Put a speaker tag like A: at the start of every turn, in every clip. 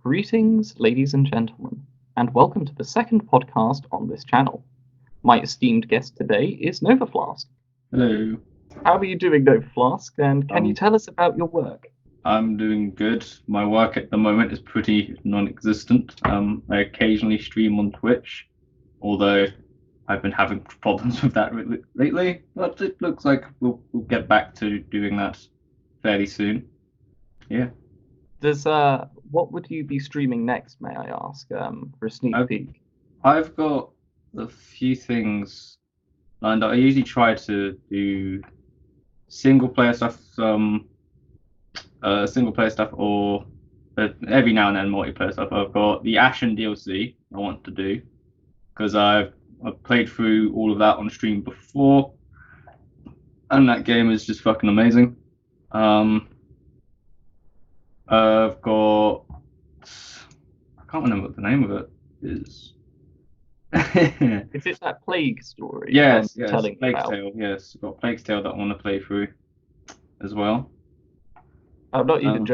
A: Greetings, ladies and gentlemen, and welcome to the second podcast on this channel. My esteemed guest today is Novaflask.
B: Hello.
A: How are you doing, Novaflask, and can you tell us about your work?
B: I'm doing good. My work at the moment is pretty non-existent. I occasionally stream on Twitch, although I've been having problems with that lately, but it looks like we'll get back to doing that fairly soon. Yeah.
A: What would you be streaming next, may I ask, for a sneak peek?
B: I've got a few things lined up. I usually try to do single player stuff, or every now and then multiplayer stuff. I've got the Ashen DLC I want to do because I've played through all of that on stream before, and that game is just fucking amazing. I've got, I can't remember what the name of it is.
A: Is it that Plague story?
B: Yes,
A: Plague's
B: Tale. Yes, I've got Plague's Tale that I want to play through as well.
A: I'm not even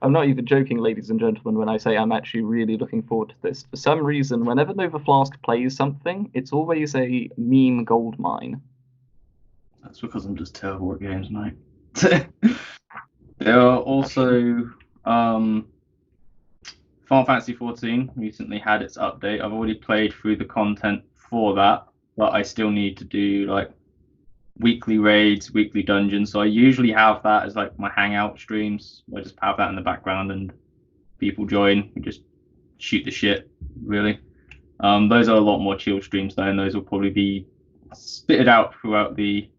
A: I'm not even joking, ladies and gentlemen, when I say I'm actually really looking forward to this. For some reason, whenever Novaflask plays something, it's always a meme goldmine.
B: That's because I'm just terrible at games, mate. There are also Final Fantasy XIV recently had its update. I've already played through the content for that, but I still need to do like weekly raids, weekly dungeons. So I usually have that as like my hangout streams. I just have that in the background and people join. We just shoot the shit, really. Those are a lot more chill streams though, and those will probably be spitted out throughout the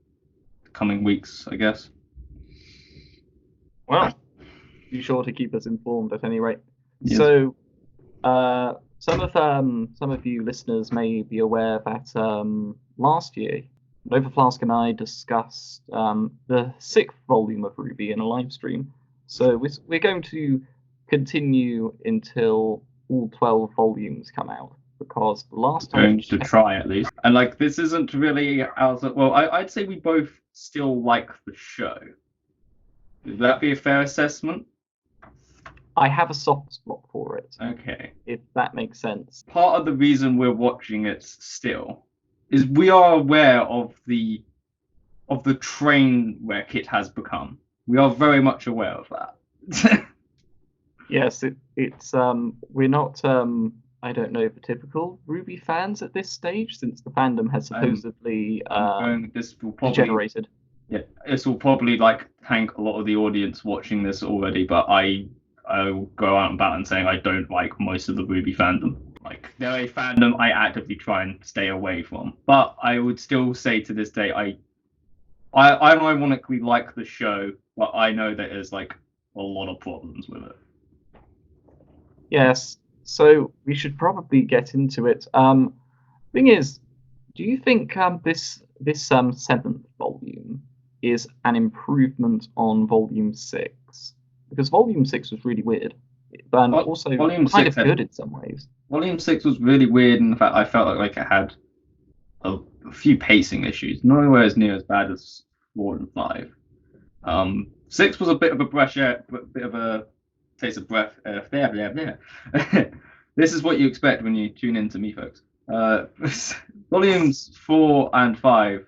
B: coming weeks, I guess.
A: Well, be sure to keep us informed at any rate.
B: Yes.
A: So, some of you listeners may be aware that last year, Novaflask and I discussed the 6th volume of RWBY in a live stream. So we're going to continue until all 12 volumes come out, because the last time
B: going to try at least. And like this isn't really I'd say we both still like the show. Would that be a fair assessment?
A: I have a soft spot for it.
B: Okay.
A: If that makes sense.
B: Part of the reason we're watching it still is we are aware of the train wreck it has become. We are very much aware of that.
A: Yes, it's we're not I don't know, the typical RWBY fans at this stage, since the fandom has supposedly degenerated.
B: Yeah, this will probably like thank a lot of the audience watching this already, but I'll go out and bat and saying I don't like most of the RWBY fandom. Like they're a fandom I actively try and stay away from. But I would still say to this day I ironically like the show, but I know that there's like a lot of problems with it.
A: Yes, so we should probably get into it. Thing is, do you think this 7th volume is an improvement on Volume 6? Because Volume 6 was really weird, but also kind of good in some ways.
B: Volume 6 was really weird in the fact I felt like it had a few pacing issues, nowhere as near as bad as 4 and 5. 6 was a bit of a bit of a taste of breath. This is what you expect when you tune in to me, folks. Volumes 4 and 5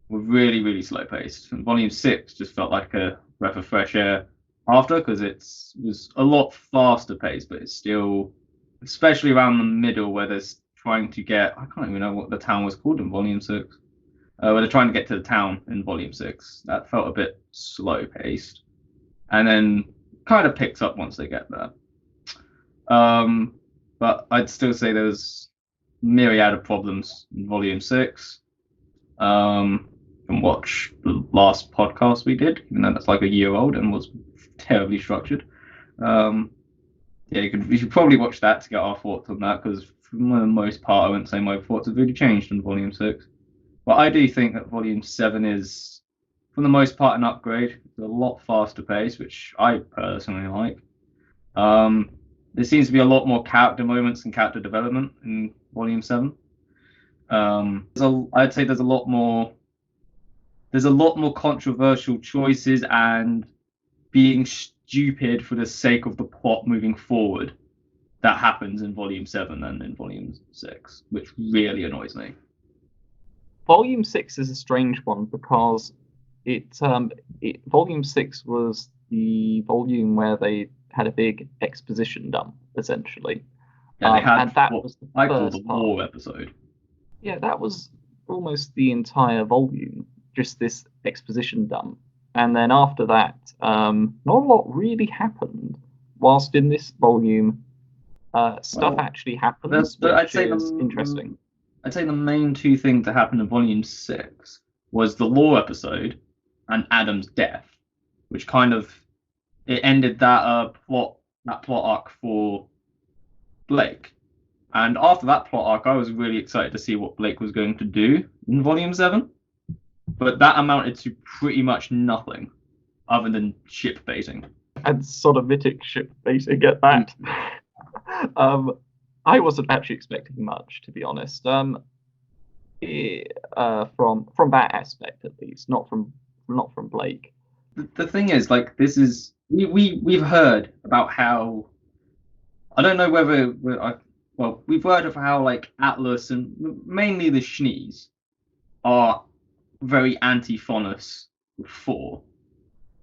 B: were really, really slow paced, and Volume 6 just felt like a breath of fresh air after, because it was a lot faster paced, but it's still, especially around the middle where there's trying to get, I can't even know what the town was called in Volume 6, where they're trying to get to the town in Volume 6. That felt a bit slow paced, and then kind of picks up once they get there. But I'd still say there's myriad of problems in Volume 6. And watch the last podcast we did, even though that's like a year old and was terribly structured. You should probably watch that to get our thoughts on that, because for the most part I wouldn't say my thoughts have really changed in Volume 6. But I do think that Volume 7 is, for the most part, an upgrade. It's a lot faster pace, which I personally like. There seems to be a lot more character moments and character development in Volume 7. I'd say there's a lot more controversial choices and being stupid for the sake of the plot moving forward that happens in Volume 7 and in Volume 6, which really annoys me.
A: Volume 6 is a strange one because Volume 6 was the volume where they had a big exposition dump, essentially.
B: Yeah, they had
A: and that
B: what
A: was the
B: I call
A: first
B: the
A: part.
B: war episode.
A: Yeah, that was almost the entire volume, just this exposition dump. And then after that, not a lot really happened. Whilst in this volume, stuff actually happens, which is interesting.
B: I'd say the main two things that happened in Volume 6 was the law episode and Adam's death, which kind of it ended that plot arc for Blake. And after that plot arc, I was really excited to see what Blake was going to do in Volume 7. But that amounted to pretty much nothing other than ship baiting.
A: And sort of mythic ship baiting at that. I wasn't actually expecting much, to be honest. From that aspect, at least, not from Blake.
B: The thing is, like, this is we've heard about how I don't know whether we've heard of how like Atlas and mainly the Shnees are very anti-Faunus before,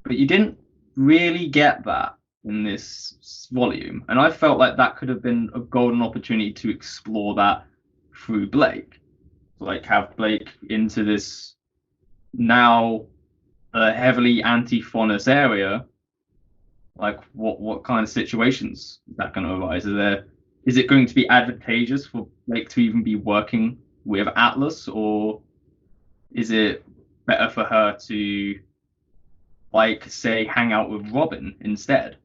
B: but you didn't really get that in this volume, and I felt like that could have been a golden opportunity to explore that through Blake, like have Blake into this now heavily anti-Faunus area. Like what kind of situations is that going to arise? Is it going to be advantageous for Blake to even be working with Atlas, or is it better for her to, like, say, hang out with Robin instead?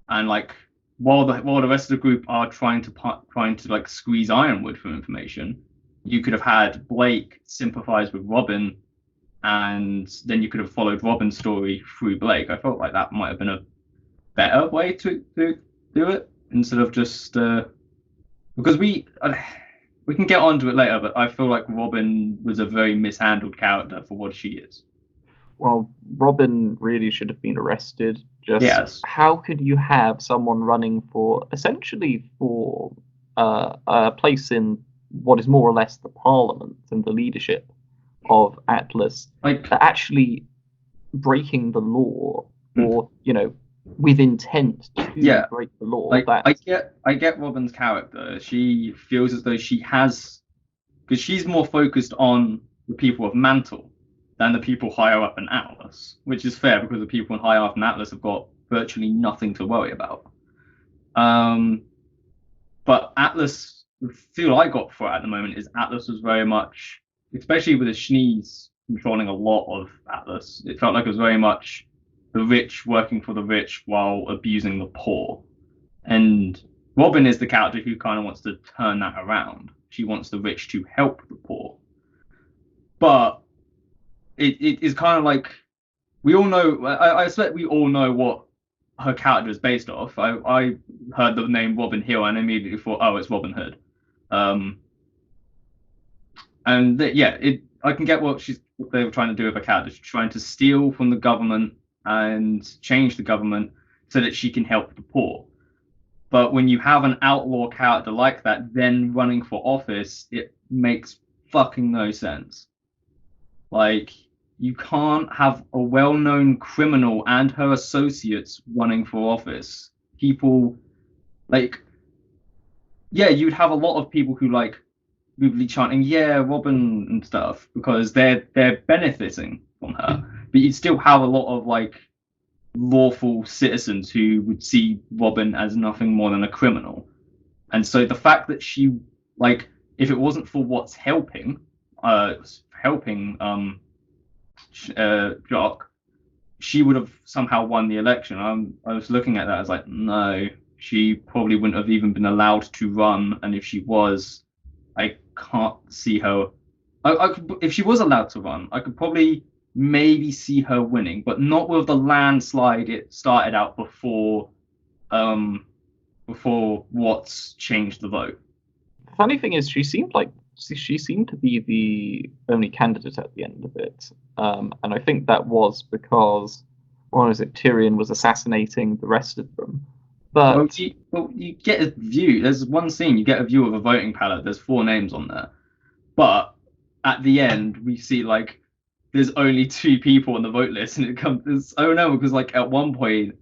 B: And like while the rest of the group are trying to like squeeze Ironwood for information, you could have had Blake sympathize with Robin, and then you could have followed Robin's story through Blake. I felt like that might have been a better way to do it instead of just because we can get onto it later, but I feel like Robin was a very mishandled character for what she is.
A: Well, Robin really should have been arrested.
B: Yes.
A: How could you have someone running for a place in what is more or less the Parliament and the leadership of Atlas, actually breaking the law, or with intent to break the law?
B: I get Robin's character. She feels as though she has, because she's more focused on the people of Mantle than the people higher up in Atlas, which is fair because the people higher up in Atlas have got virtually nothing to worry about. But Atlas, the feel I got for it at the moment is Atlas was very much, especially with the Shnees controlling a lot of Atlas, it felt like it was very much the rich working for the rich while abusing the poor. And Robin is the character who kind of wants to turn that around. She wants the rich to help the poor. But it is kind of like, we all know, I expect we all know what her character is based off. I heard the name Robin Hill and immediately thought, oh, it's Robin Hood. I can get what they were trying to do with her character. She's trying to steal from the government and change the government so that she can help the poor. But when you have an outlaw character like that, then running for office, it makes fucking no sense. Like, you can't have a well-known criminal and her associates running for office. People, like, you'd have a lot of people who, like, would be chanting, yeah, Robin and stuff, because they're benefiting from her. But you'd still have a lot of, like, lawful citizens who would see Robin as nothing more than a criminal. And so the fact that she, like, if it wasn't for what's helping Jock, she would have somehow won the election. I was looking at that, I was like, no, she probably wouldn't have even been allowed to run, and if she was, I can't see her. If she was allowed to run, I could probably maybe see her winning, but not with the landslide it started out before Watts changed the vote.
A: The funny thing is, she seemed to be the only candidate at the end of it, and I think that was because or is it Tyrion was assassinating the rest of them. But
B: you get a view. There's one scene, you get a view of a voting ballot. There's 4 names on there. But at the end, we see like there's only 2 people on the vote list, and it comes. I don't know, because like at one point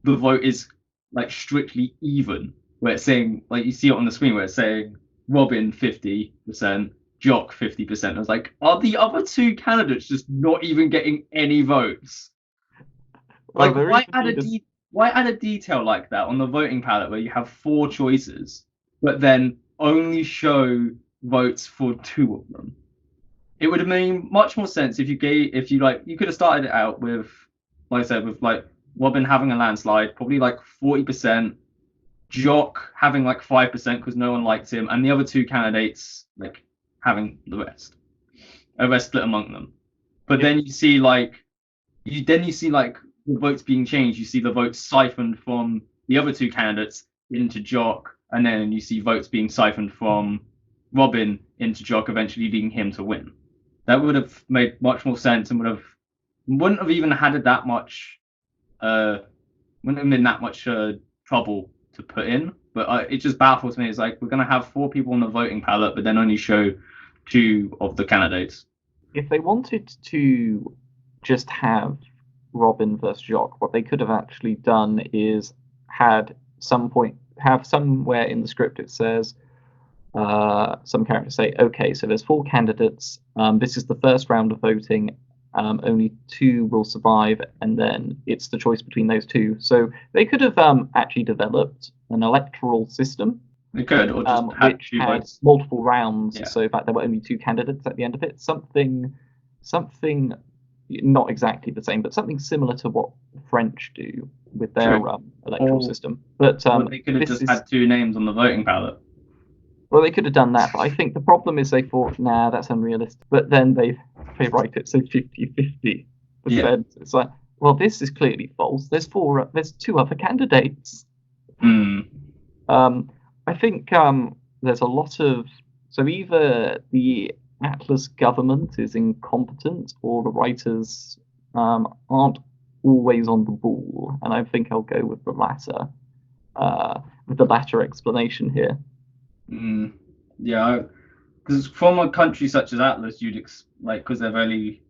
B: the vote is like strictly even, where it's saying, like, you see it on the screen where it's saying Robin 50%, Jock 50%. I was like, are the other 2 candidates just not even getting any votes?
A: well,
B: Like, why add a detail like that on the voting ballot where you have 4 choices, but then only show votes for 2 of them? It would have made much more sense if you could have started it out with, like I said, with like Robin having a landslide, probably like 40%, Jock having like 5% because no one liked him, and the other 2 candidates like having the rest split among them. But then you see like the votes being changed. You see the votes siphoned from the other 2 candidates into Jock, and then you see votes being siphoned from Robin into Jock, eventually leading him to win. That would have made much more sense and wouldn't have even had that much wouldn't have been that much trouble to put in. But it just baffles me. It's like, we're going to have 4 people on the voting ballot, but then only show 2 of the candidates.
A: If they wanted to just have Robin versus Jock, what they could have actually done is have somewhere in the script it says, some characters say, okay, so there's 4 candidates. This is the first round of voting. Only 2 will survive, and then it's the choice between those 2. So they could have actually developed an electoral system.
B: They could, or just
A: which had multiple rounds, so that there were only 2 candidates at the end of it. Something not exactly the same, but something similar to what the French do with their electoral system. But
B: they could have just had 2 names on the voting ballot.
A: Well, they could have done that, but I think the problem is they thought, nah, that's unrealistic. But then they write it so 50-50%. Yeah. It's like, well, this is clearly false. There's 2 other candidates. I think there's a lot of, so either the Atlas government is incompetent or the writers aren't always on the ball, and I think I'll go with the latter explanation here.
B: Yeah, because from a country such as Atlas, you'd because they're a very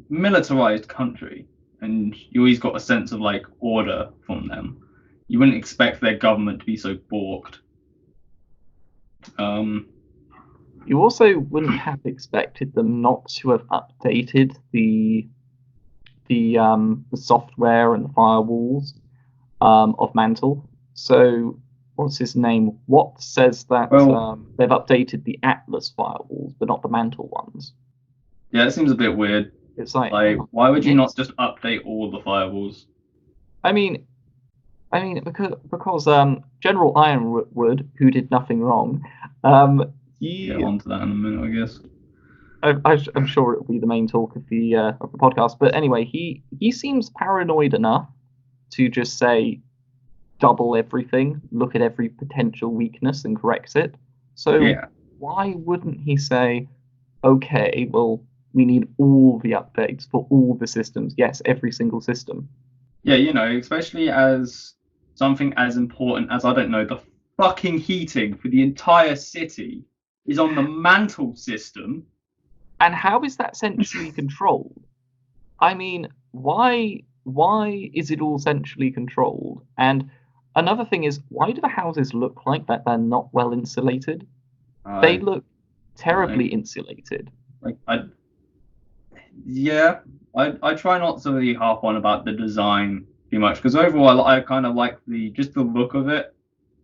B: militarized country, and you always got a sense of like order from them. You wouldn't expect their government to be so balked.
A: You also wouldn't have expected them not to have updated the software and the firewalls of Mantle. So what's his name? What says that they've updated the Atlas firewalls, but not the Mantle ones?
B: Yeah, it seems a bit weird.
A: It's like
B: why would you not just update all the firewalls?
A: I mean, because General Ironwood, who did nothing wrong,
B: get onto that in a minute, I guess.
A: I'm sure it'll be the main talk of the podcast. But anyway, he seems paranoid enough to just say, double everything, look at every potential weakness and correct it. So why wouldn't he say, okay, well, we need all the updates for all the systems. Yes, every single system.
B: Yeah, especially as something as important as, I don't know, the fucking heating for the entire city is on the Mantle system.
A: And how is that centrally controlled? I mean, why is it all centrally controlled? And another thing is, why do the houses look like that they're not well insulated? They look terribly insulated.
B: I try not to really harp on about the design too much, because overall I kind of like the look of it.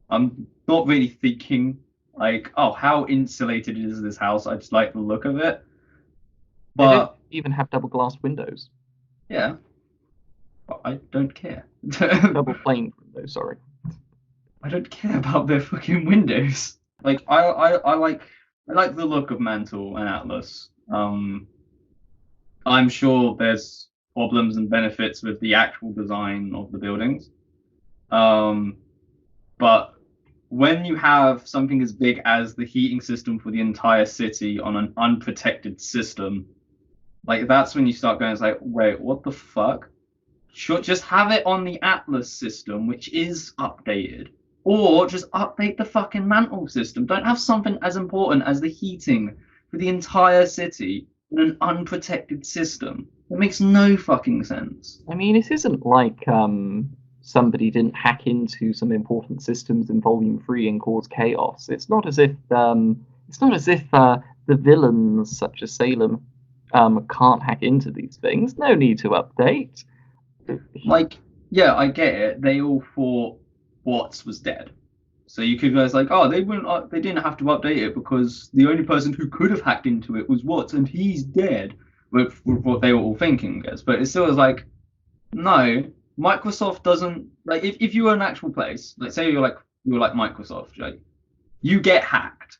B: I'm not really thinking like, oh, how insulated is this house? I just like the look of it. But
A: they don't even have double glass windows.
B: Yeah. But I don't care.
A: Double pane windows, sorry.
B: I don't care about their fucking windows. Like I like the look of Mantle and Atlas. I'm sure there's problems and benefits with the actual design of the buildings. But when you have something as big as the heating system for the entire city on an unprotected system, like, that's when you start going, it's like, wait, what the fuck? Sure, just have it on the Atlas system, which is updated. Or just update the fucking mantle system. Don't have something as important as the heating for the entire city in an unprotected system. It makes no fucking sense.
A: I mean, it isn't like somebody didn't hack into some important systems in Volume 3 and cause chaos. It's not as if the villains such as Salem can't hack into these things. No need to update.
B: Like, yeah, I get it. They all thought Watts was dead. So you could guys like, oh, they didn't have to update it because the only person who could have hacked into it was Watts, and he's dead. With what they were all thinking, I guess. But it still is like, no, Microsoft doesn't like if you were an actual place, like say you're like Microsoft, like you get hacked,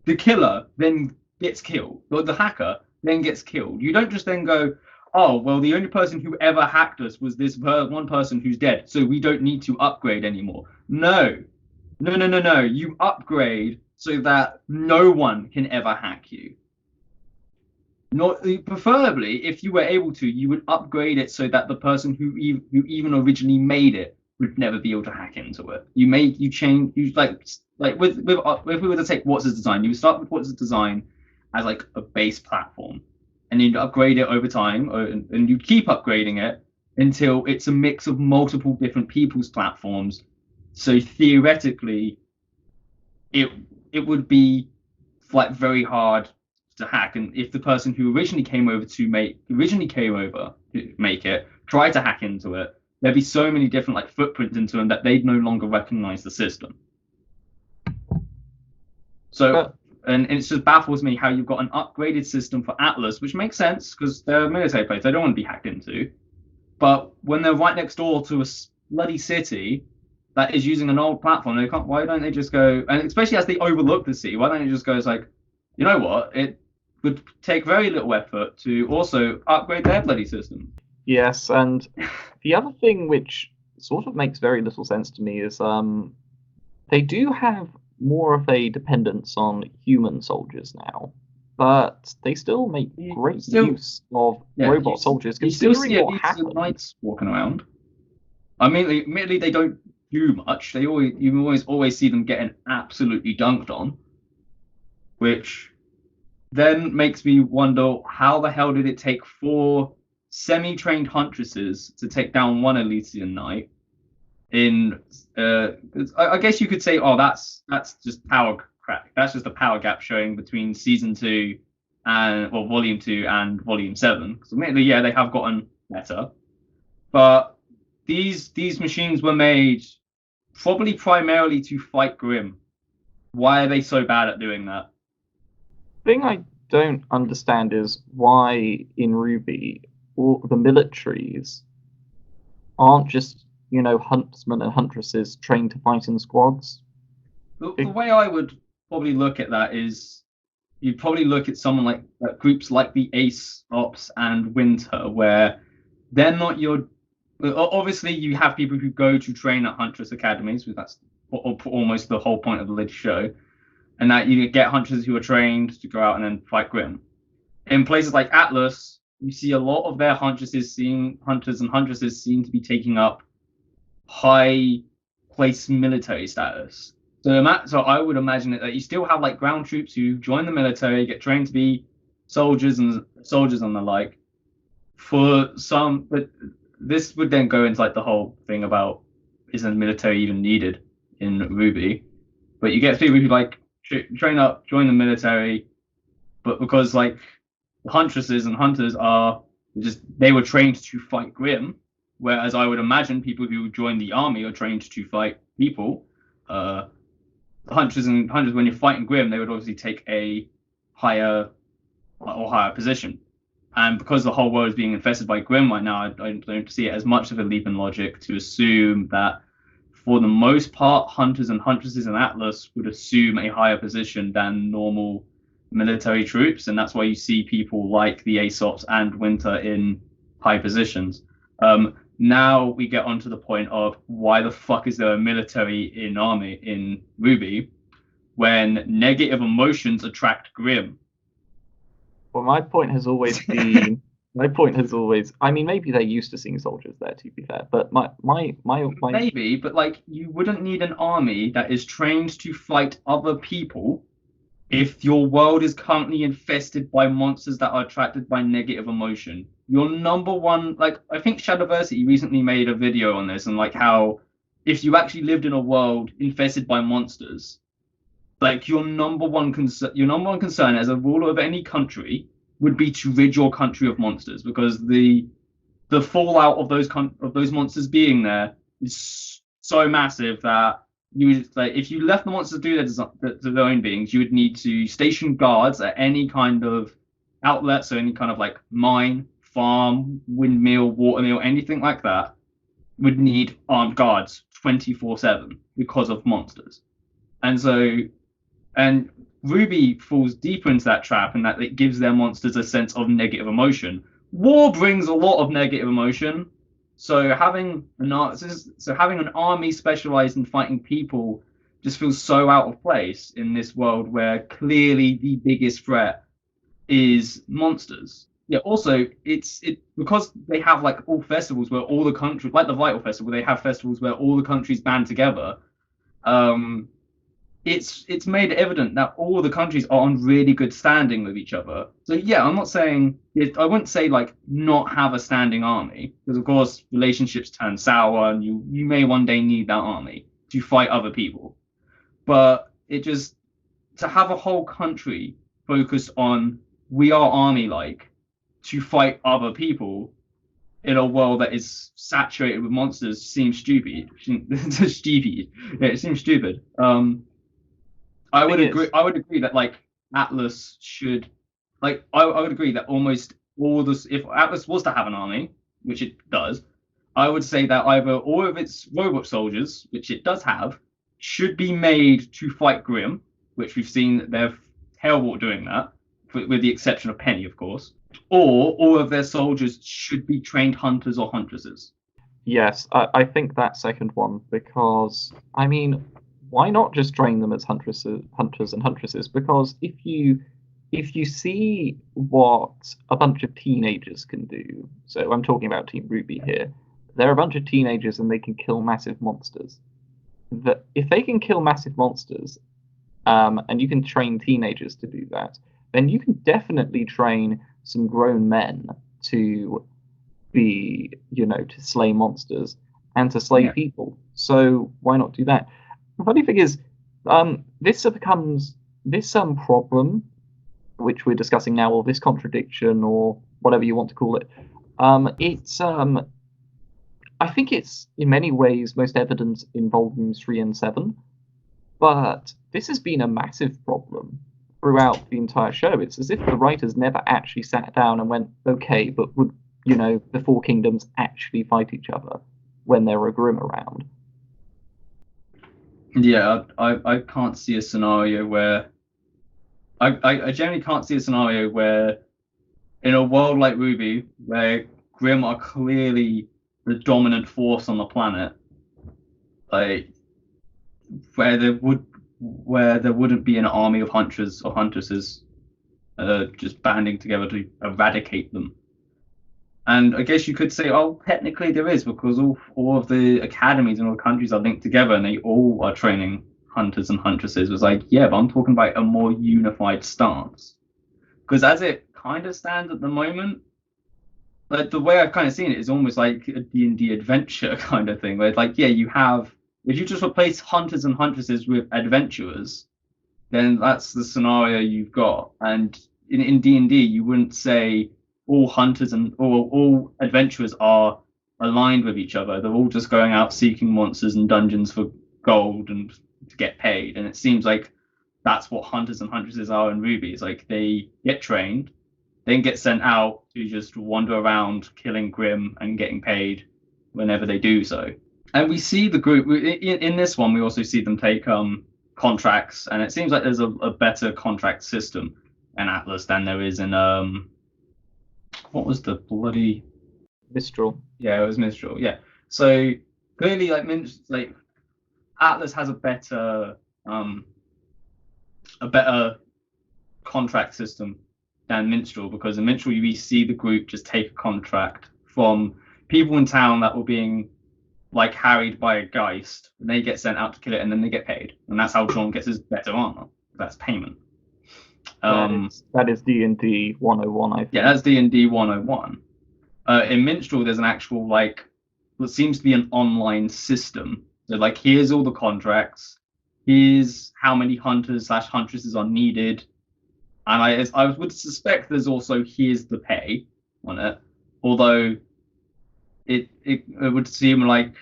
B: the killer then gets killed, or the hacker then gets killed. You don't just then go, oh well, the only person who ever hacked us was this one person who's dead, so we don't need to upgrade anymore. No, no, no, no, no. You upgrade so that no one can ever hack you. Not preferably, if you were able to, you would upgrade it so that the person who even originally made it would never be able to hack into it. You change you like with if we were to take Watts' design, you would start with Watts' design as like a base platform, and you'd upgrade it over time, and you keep upgrading it until it's a mix of multiple different people's platforms. So theoretically, it would be like very hard to hack, and if the person who originally came over to make it tried to hack into it, there'd be so many different like footprints into them that they'd no longer recognize the system. So and it just baffles me how you've got an upgraded system for Atlas, which makes sense because they're a military place, they don't want to be hacked into, but when they're right next door to a bloody city that is using an old platform, they can't. Why don't they just go? And especially as they overlook the city, why don't they just go? It's like, you know what? It would take very little effort to also upgrade their bloody system.
A: Yes, and the other thing which sort of makes very little sense to me is they do have more of a dependence on human soldiers now, but they still make great use of robot soldiers considering what happened.
B: Knights walking around. I mean, admittedly, they don't do much. You always see them getting absolutely dunked on, which then makes me wonder how the hell did it take 4 semi-trained huntresses to take down 1 Elysian knight in I guess you could say, oh, that's just power crack. That's just the power gap showing between season 2 and volume 2 and volume 7. Because admittedly, yeah, they have gotten better, but these machines were made probably primarily to fight Grimm. Why are they so bad at doing that?
A: Thing I don't understand is why in RWBY all the militaries aren't just, huntsmen and huntresses trained to fight in squads.
B: The way I would probably look at that is you'd probably look at someone like groups like the Ace Ops and Winter, where they're not your. Obviously, you have people who go to train at Huntress academies, because that's almost the whole point of the show, and that you get huntresses who are trained to go out and then fight Grimm. In places like Atlas, you see a lot of their hunters and huntresses seem to be taking up high place military status. So I would imagine that you still have like ground troops who join the military, get trained to be soldiers and the like. For some, but this would then go into like the whole thing about isn't the military even needed in RWBY? But you get people who like train up, join the military, but because like the huntresses and hunters they were trained to fight Grimm, whereas I would imagine people who join the army are trained to fight people. The hunters, when you're fighting Grimm, they would obviously take a higher position. And because the whole world is being infested by Grimm right now, I don't see it as much of a leap in logic to assume that, for the most part, hunters and huntresses in Atlas would assume a higher position than normal military troops, and that's why you see people like the Aesops and Winter in high positions. Now we get onto the point of why the fuck is there a military in RWBY when negative emotions attract Grimm?
A: Well, my point has always been My point has always, I mean, maybe they're used to seeing soldiers there, to be fair, but my
B: Maybe, but like you wouldn't need an army that is trained to fight other people if your world is currently infested by monsters that are attracted by negative emotion. Your number one, like I think Shadowversity recently made a video on this and like how if you actually lived in a world infested by monsters, like your number one concern as a ruler of any country would be to rid your country of monsters because the fallout of those monsters being there is so massive that you would like if you left the monsters to do their own beings, you would need to station guards at any kind of outlet, so any kind of like mine, farm, windmill, watermill, anything like that would need armed guards 24/7 because of monsters. And so and RWBY falls deeper into that trap in that it gives their monsters a sense of negative emotion. War brings a lot of negative emotion, so having an army specialized in fighting people just feels so out of place in this world where clearly the biggest threat is monsters. Yeah. Also, it's because they have like all festivals where all the countries, like the Vital Festival, they have festivals where all the countries band together. Um, it's made evident that all the countries are on really good standing with each other. So yeah, I'm not saying I wouldn't say like not have a standing army because of course relationships turn sour and you may one day need that army to fight other people. But it just to have a whole country focused on we are army like to fight other people in a world that is saturated with monsters seems stupid. Stupid. Yeah, it seems stupid. I would agree. I would agree that like Atlas should, like I would agree that almost all this. If Atlas was to have an army, which it does, I would say that either all of its robot soldiers, which it does have, should be made to fight Grim, which we've seen that they're terrible at doing that, with the exception of Penny, of course. Or all of their soldiers should be trained hunters or huntresses.
A: Yes, I think that second one because I mean, why not just train them as hunters and huntresses? Because if you see what a bunch of teenagers can do, so I'm talking about Team RWBY here, they're a bunch of teenagers and they can kill massive monsters. That if they can kill massive monsters, and you can train teenagers to do that, then you can definitely train some grown men to be, to slay monsters and to slay people. So why not do that? The funny thing is, this becomes this problem which we're discussing now, or this contradiction, or whatever you want to call it. It's I think it's in many ways most evident in volumes 3 and 7, but this has been a massive problem throughout the entire show. It's as if the writers never actually sat down and went, okay, but would the Four Kingdoms actually fight each other when there are Grimm around?
B: Yeah, I can't see a scenario where I generally can't see a scenario where in a world like RWBY, where Grimm are clearly the dominant force on the planet, like where there wouldn't be an army of hunters or huntresses just banding together to eradicate them. And I guess you could say, oh, technically there is because all of the academies in all the countries are linked together and they all are training hunters and huntresses. It was like, yeah, but I'm talking about a more unified stance. Because as it kind of stands at the moment, like the way I've kind of seen it is almost like a D&D adventure kind of thing. Where it's like, yeah, if you just replace hunters and huntresses with adventurers, then that's the scenario you've got. And in D&D, you wouldn't say all hunters and all adventurers are aligned with each other. They're all just going out seeking monsters and dungeons for gold and to get paid. And it seems like that's what hunters and huntresses are in RWBY. It's like they get trained, then get sent out to just wander around killing Grimm and getting paid whenever they do so. And we see the group in this one. We also see them take contracts, and it seems like there's a better contract system in Atlas than there is in what was the bloody
A: Mistral?
B: Yeah, it was Minstrel. Yeah, so clearly, like Atlas has a better contract system than Minstrel, because in Minstrel you see the group just take a contract from people in town that were being like harried by a geist, and they get sent out to kill it, and then they get paid, and that's how John gets his better armor. That's payment.
A: That is D&D 101, I think.
B: Yeah, that's D&D 101. In Minstrel, there's an actual like what seems to be an online system. So like, here's all the contracts, here's how many hunters/huntresses are needed, and I would suspect there's also here's the pay on it. Although it would seem like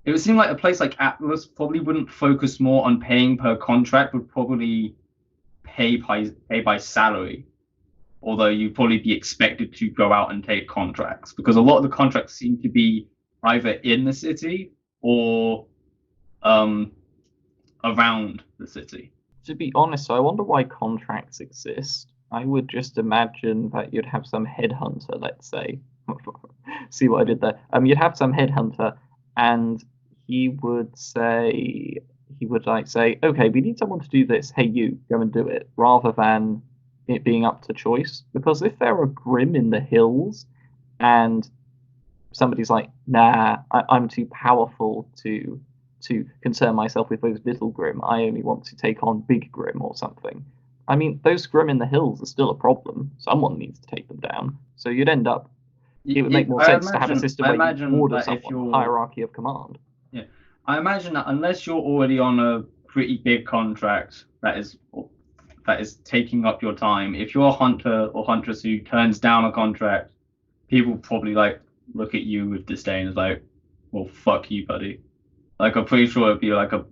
B: a place like Atlas probably wouldn't focus more on paying per contract, would probably pay by salary. Although you'd probably be expected to go out and take contracts, because a lot of the contracts seem to be either in the city or around the city.
A: To be honest, I wonder why contracts exist. I would just imagine that you'd have some headhunter, let's say. See what I did there? You'd have some headhunter, and he would say, okay, we need someone to do this. Hey, you, go and do it, rather than it being up to choice. Because if there are Grim in the hills, and somebody's like, nah, I'm too powerful to concern myself with those little Grim. I only want to take on big Grim or something. I mean, those Grim in the hills are still a problem. Someone needs to take them down. So you'd end up. It would make more sense to have a system where you order someone, hierarchy of command.
B: Yeah, I imagine that unless you're already on a pretty big contract that is taking up your time, if you're a hunter or huntress who turns down a contract, people probably like look at you with disdain, as like, well, fuck you, buddy. Like, I'm pretty sure it'd be like a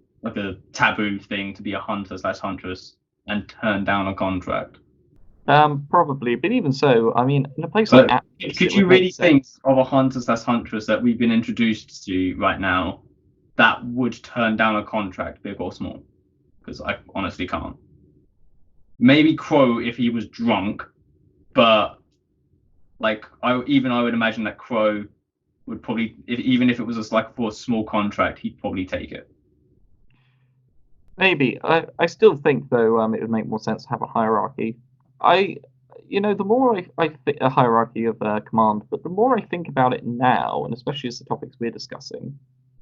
B: taboo thing to be a hunter/huntress and turn down a contract.
A: Probably, but even so, I mean, in a place like Atlas,
B: could you really think of a hunter/huntress that we've been introduced to right now that would turn down a contract, big or small? Because I honestly can't. Maybe Crow if he was drunk, but like I would imagine that Crow would probably, even if it was just like for a small contract, he'd probably take it.
A: Maybe. I still think though it would make more sense to have a hierarchy. The more I think a hierarchy of command, but the more I think about it now, and especially as the topics we're discussing,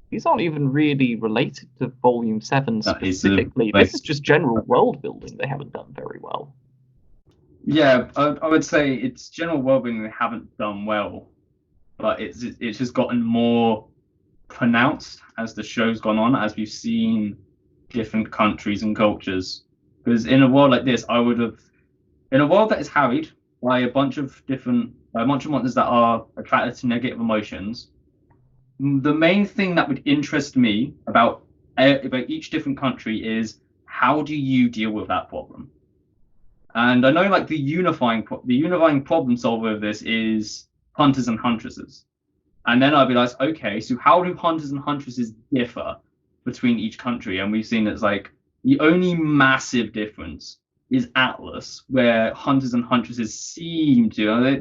A: these aren't even really related to Volume 7 specifically. This is just general world building they haven't done very well.
B: Yeah, I would say it's general world building they haven't done well, but it's just gotten more pronounced as the show's gone on, as we've seen different countries and cultures. Because in a world like this, in a world that is harried by a bunch of monsters that are attracted to negative emotions, the main thing that would interest me about each different country is, how do you deal with that problem? And I know like the unifying problem solver of this is hunters and huntresses. And then I realized, okay, so how do hunters and huntresses differ between each country? And we've seen it's like the only massive difference is Atlas, where hunters and huntresses seem to.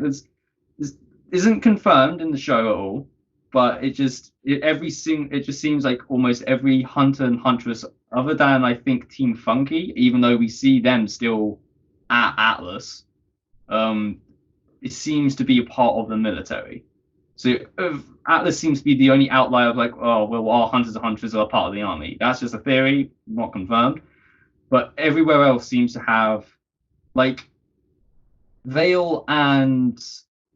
B: This isn't confirmed in the show at all, but it just seems like almost every hunter and huntress, other than I think Team Funky, even though we see them still at Atlas, it seems to be a part of the military. So Atlas seems to be the only outlier of like, oh, well, our hunters and huntresses are part of the army. That's just a theory, not confirmed. But everywhere else seems to have, like, Vale and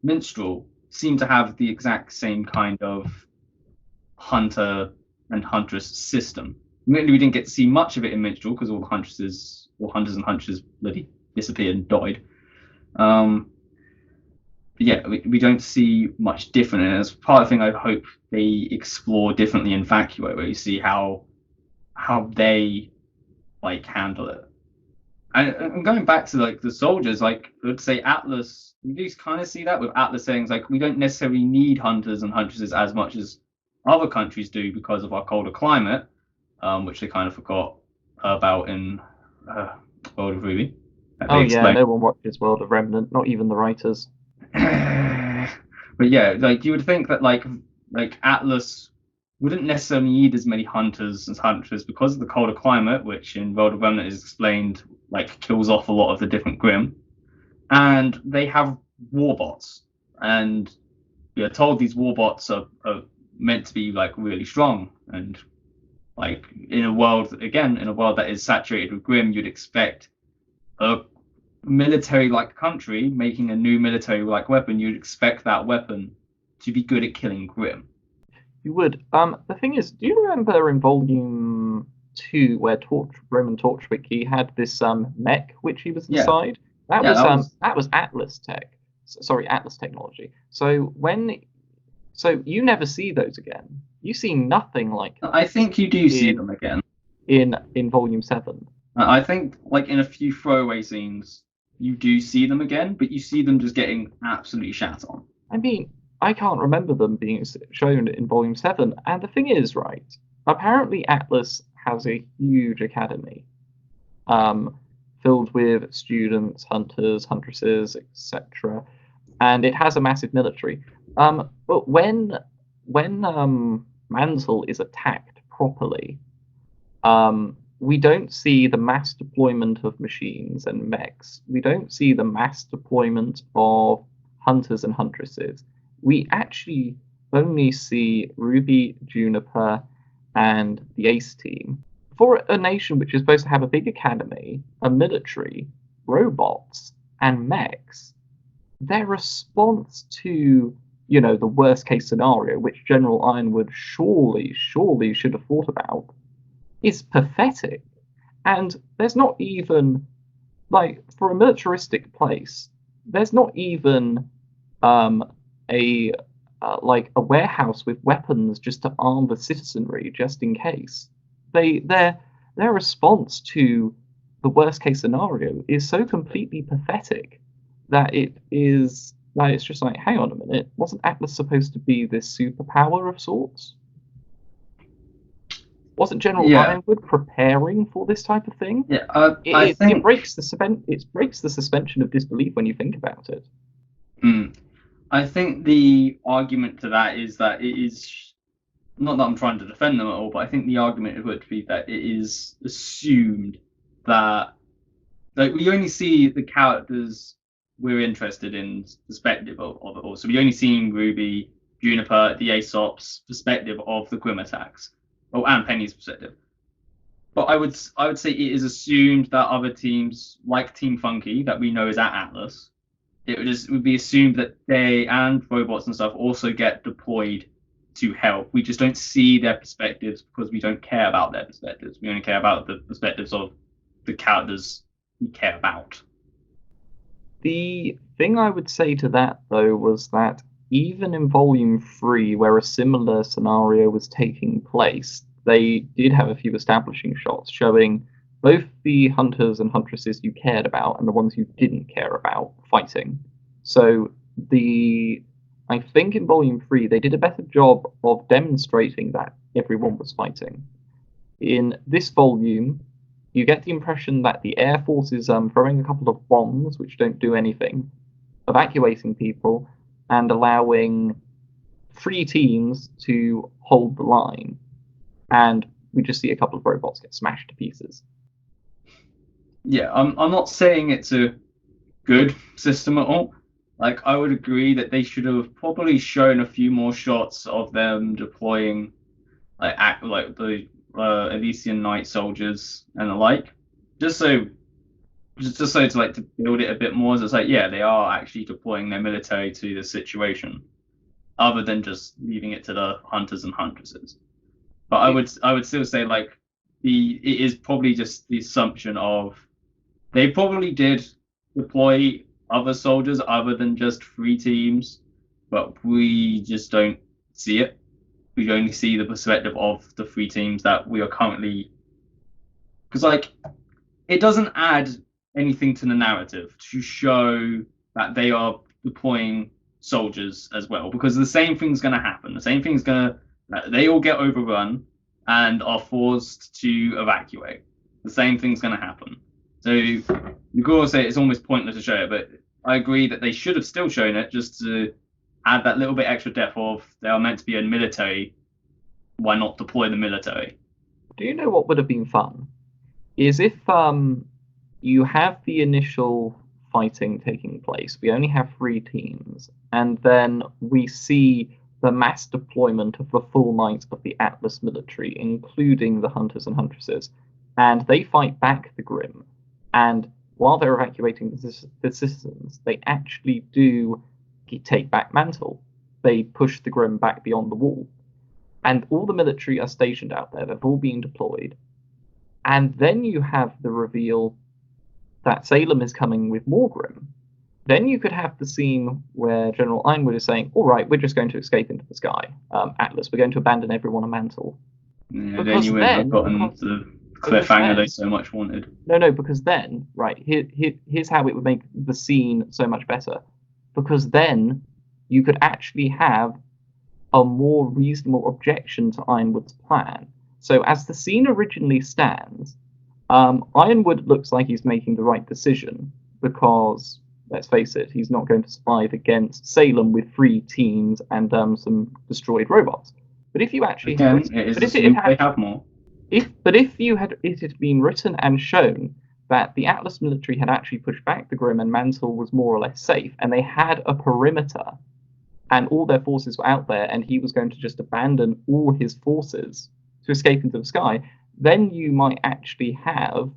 B: Minstrel seem to have the exact same kind of hunter and huntress system. Admittedly, we didn't get to see much of it in Minstrel because all the hunters and huntresses bloody disappeared and died. Yeah, we don't see much different, and it's part of the thing I hope they explore differently in Vacuo, where you see how they like handle it. And going back to like the soldiers, like let's say Atlas, you do kind of see that with Atlas saying like, we don't necessarily need hunters and huntresses as much as other countries do because of our colder climate, which they kind of forgot about in World of RWBY.
A: Oh yeah, no one watches World of Remnant, not even the writers.
B: But yeah, like you would think that like Atlas wouldn't necessarily need as many hunters and huntresses because of the colder climate, which in World of Remnant is explained like kills off a lot of the different Grim. and they have warbots, and you're told these warbots are meant to be like really strong, and like in a world that is saturated with Grim, you'd expect a military-like country making a new military-like weapon. You'd expect that weapon to be good at killing Grim.
A: You would. The thing is, do you remember in Volume 2 where Roman Torchwick had this mech which he was
B: Yeah,
A: inside? That
B: yeah,
A: was
B: that was.
A: that was Atlas tech. Sorry, Atlas technology. So you never see those again. You see nothing like that
B: I think you do see
A: in
B: them again.
A: in Volume 7.
B: I think like in a few throwaway scenes, you do see them again, but you see them just getting absolutely shat on.
A: I mean, I can't remember them being shown in Volume 7. And the thing is, right, apparently Atlas has a huge academy filled with students, hunters, huntresses, etc. And it has a massive military. But when Mantle is attacked properly, we don't see the mass deployment of machines and mechs. We don't see the mass deployment of hunters and huntresses. We actually only see Ruby, Juniper, and the Ace team. For a nation which is supposed to have a big academy, a military, robots, and mechs, their response to, the worst case scenario, which General Ironwood surely should have thought about, is pathetic. And there's not even, like, for a militaristic place, there's not even a a warehouse with weapons just to arm the citizenry just in case. Their response to the worst case scenario is so completely pathetic that it's just like, hang on a minute, wasn't Atlas supposed to be this superpower of sorts? Wasn't General
B: Yeah,
A: Ironwood preparing for this type of thing?
B: yeah. I
A: It
B: think.
A: breaks the suspension of disbelief when you think about it.
B: I think the argument to that is that it is not that I'm trying to defend them at all, but I think the argument would be that it is assumed that like we only see the characters we're interested in perspective of it all. So we only see Ruby, Juniper, the Aesop's perspective of the Grim attacks, and Penny's perspective. But I would say it is assumed that other teams like Team Funky that we know is at Atlas, it would be assumed that they and robots and stuff also get deployed to help. We just don't see their perspectives because we don't care about their perspectives. We only care about the perspectives of the characters we care about.
A: The thing I would say to that, though, was that even in Volume 3, where a similar scenario was taking place, they did have a few establishing shots showing both the hunters and huntresses you cared about and the ones you didn't care about fighting. So I think in Volume 3 they did a better job of demonstrating that everyone was fighting. In this volume, you get the impression that the Air Force is throwing a couple of bombs which don't do anything, evacuating people, and allowing 3 teams to hold the line. And we just see a couple of robots get smashed to pieces.
B: Yeah, I'm not saying it's a good system at all. Like I would agree that they should have probably shown a few more shots of them deploying like the Elysian Knight soldiers and the like, just so to like to build it a bit more. So it's like yeah, they are actually deploying their military to the situation, other than just leaving it to the hunters and huntresses. But I would still say like it is probably just the assumption of they probably did deploy other soldiers other than just 3 teams, but we just don't see it. We only see the perspective of the 3 teams that we are currently. Because, like, it doesn't add anything to the narrative to show that they are deploying soldiers as well, because the same thing's going to happen. The same thing's going to. They all get overrun and are forced to evacuate. The same thing's going to happen. So you could also say it's almost pointless to show it, but I agree that they should have still shown it just to add that little bit extra depth of they are meant to be a military. Why not deploy the military?
A: Do you know what would have been fun? Is if you have the initial fighting taking place. We only have 3 teams, and then we see the mass deployment of the full might of the Atlas military, including the hunters and huntresses, and they fight back the Grimm. And while they're evacuating the citizens, they actually do take back Mantle. They push the Grimm back beyond the wall. And all the military are stationed out there. They've all been deployed. And then you have the reveal that Salem is coming with more Grimm. Then you could have the scene where General Ironwood is saying, all right, we're just going to escape into the sky. Atlas, we're going to abandon everyone on Mantle.
B: Yeah, then you wouldn't have gotten the cliffhanger they so much wanted.
A: No, because then, right, here's how it would make the scene so much better. Because then you could actually have a more reasonable objection to Ironwood's plan. So as the scene originally stands, Ironwood looks like he's making the right decision because, let's face it, he's not going to survive against Salem with 3 teams and some destroyed robots. But if you actually
B: they have more.
A: If it had been written and shown that the Atlas military had actually pushed back the Grimm and Mantle was more or less safe, and they had a perimeter, and all their forces were out there, and he was going to just abandon all his forces to escape into the sky, then you might actually have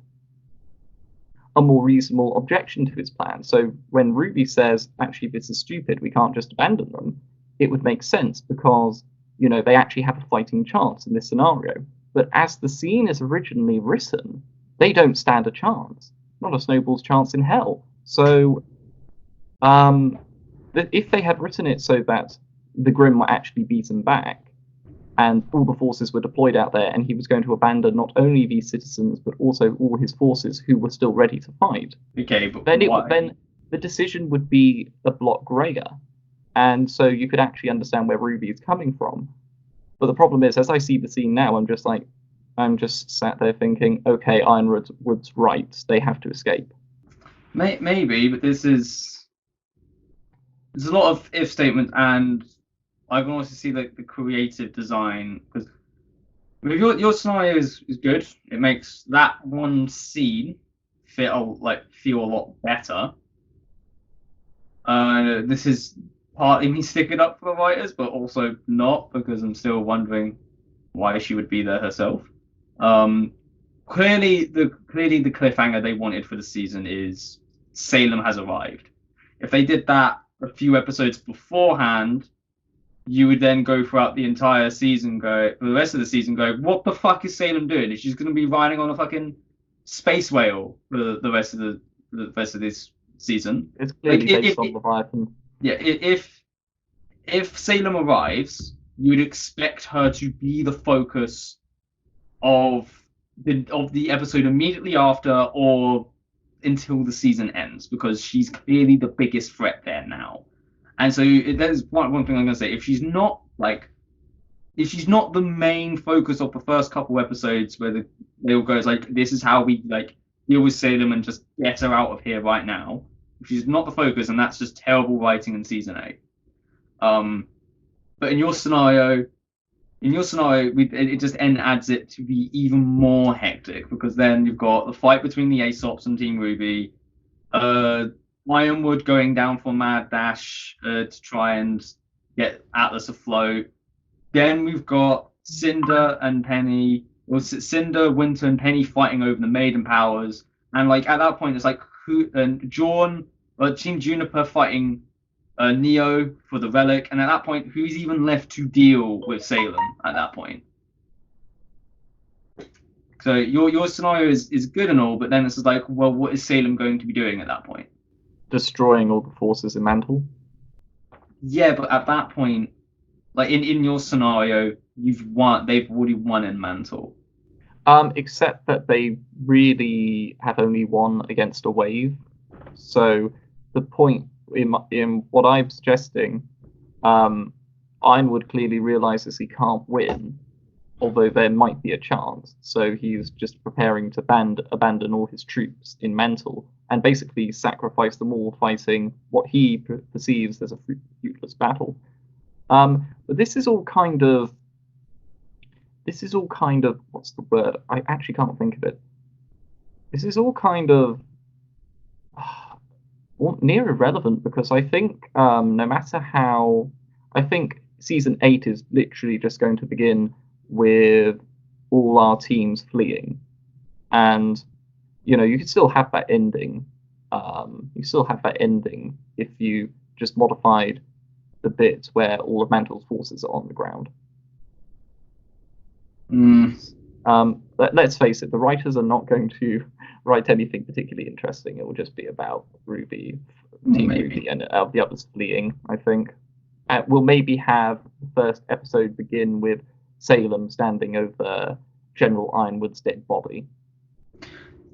A: a more reasonable objection to his plan. So when RWBY says, actually, this is stupid, we can't just abandon them, it would make sense because, they actually have a fighting chance in this scenario. But as the scene is originally written, they don't stand a chance. Not a snowball's chance in hell. So, if they had written it so that the Grimm were actually beaten back, and all the forces were deployed out there, and he was going to abandon not only these citizens, but also all his forces who were still ready to fight.
B: Okay, but
A: then the decision would be a lot greater. And so you could actually understand where RWBY is coming from. But the problem is, as I see the scene now, I'm just sat there thinking, okay, Ironwood's right. They have to escape.
B: Maybe, but there's a lot of if statements, and I can also see like the creative design, because your scenario is good. It makes that one scene feel a lot better. This is partly me sticking up for the writers, but also not, because I'm still wondering why she would be there herself. Clearly the cliffhanger they wanted for the season is Salem has arrived. If they did that a few episodes beforehand, you would then go throughout the entire season, for the rest of the season, what the fuck is Salem doing? Is she going to be riding on a fucking space whale for the rest of this season?
A: It's clearly based on Leviathan.
B: Yeah, if Salem arrives, you would expect her to be the focus of the episode immediately after, or until the season ends, because she's clearly the biggest threat there now. And so there's one thing I'm gonna say: if she's not the main focus of the first couple episodes, where they all goes like, this is how we deal with Salem and just get her out of here right now. If she's not the focus, and that's just terrible writing in season 8. But in your scenario, it just adds it to be even more hectic, because then you've got the fight between the Aesops and Team RWBY, Ironwood going down for mad dash to try and get Atlas afloat. Then we've got Cinder, Winter, and Penny fighting over the Maiden powers, and at that point it's Team Juniper fighting Neo for the relic, and at that point, who's even left to deal with Salem at that point? So your scenario is good and all, but then it's just well, what is Salem going to be doing at that point?
A: Destroying all the forces in Mantle.
B: Yeah, but at that point, in your scenario, they've already won in Mantle.
A: Except that they really have only won against a wave. So the point in what I'm suggesting, Ironwood clearly realizes he can't win, although there might be a chance. So he's just preparing to abandon all his troops in Mantle and basically sacrifice them all, fighting what he perceives as a fruitless battle. But this is all kind of what's the word? I actually can't think of it. This is all kind of near irrelevant because I think no matter how, I think season 8 is literally just going to begin with all our teams fleeing, and you can still have that ending. You still have that ending if you just modified the bit where all of Mantle's forces are on the ground. Let's face it, the writers are not going to write anything particularly interesting. It will just be about RWBY, Team RWBY, and the others fleeing, I think. We'll maybe have the first episode begin with Salem standing over General Ironwood's dead body.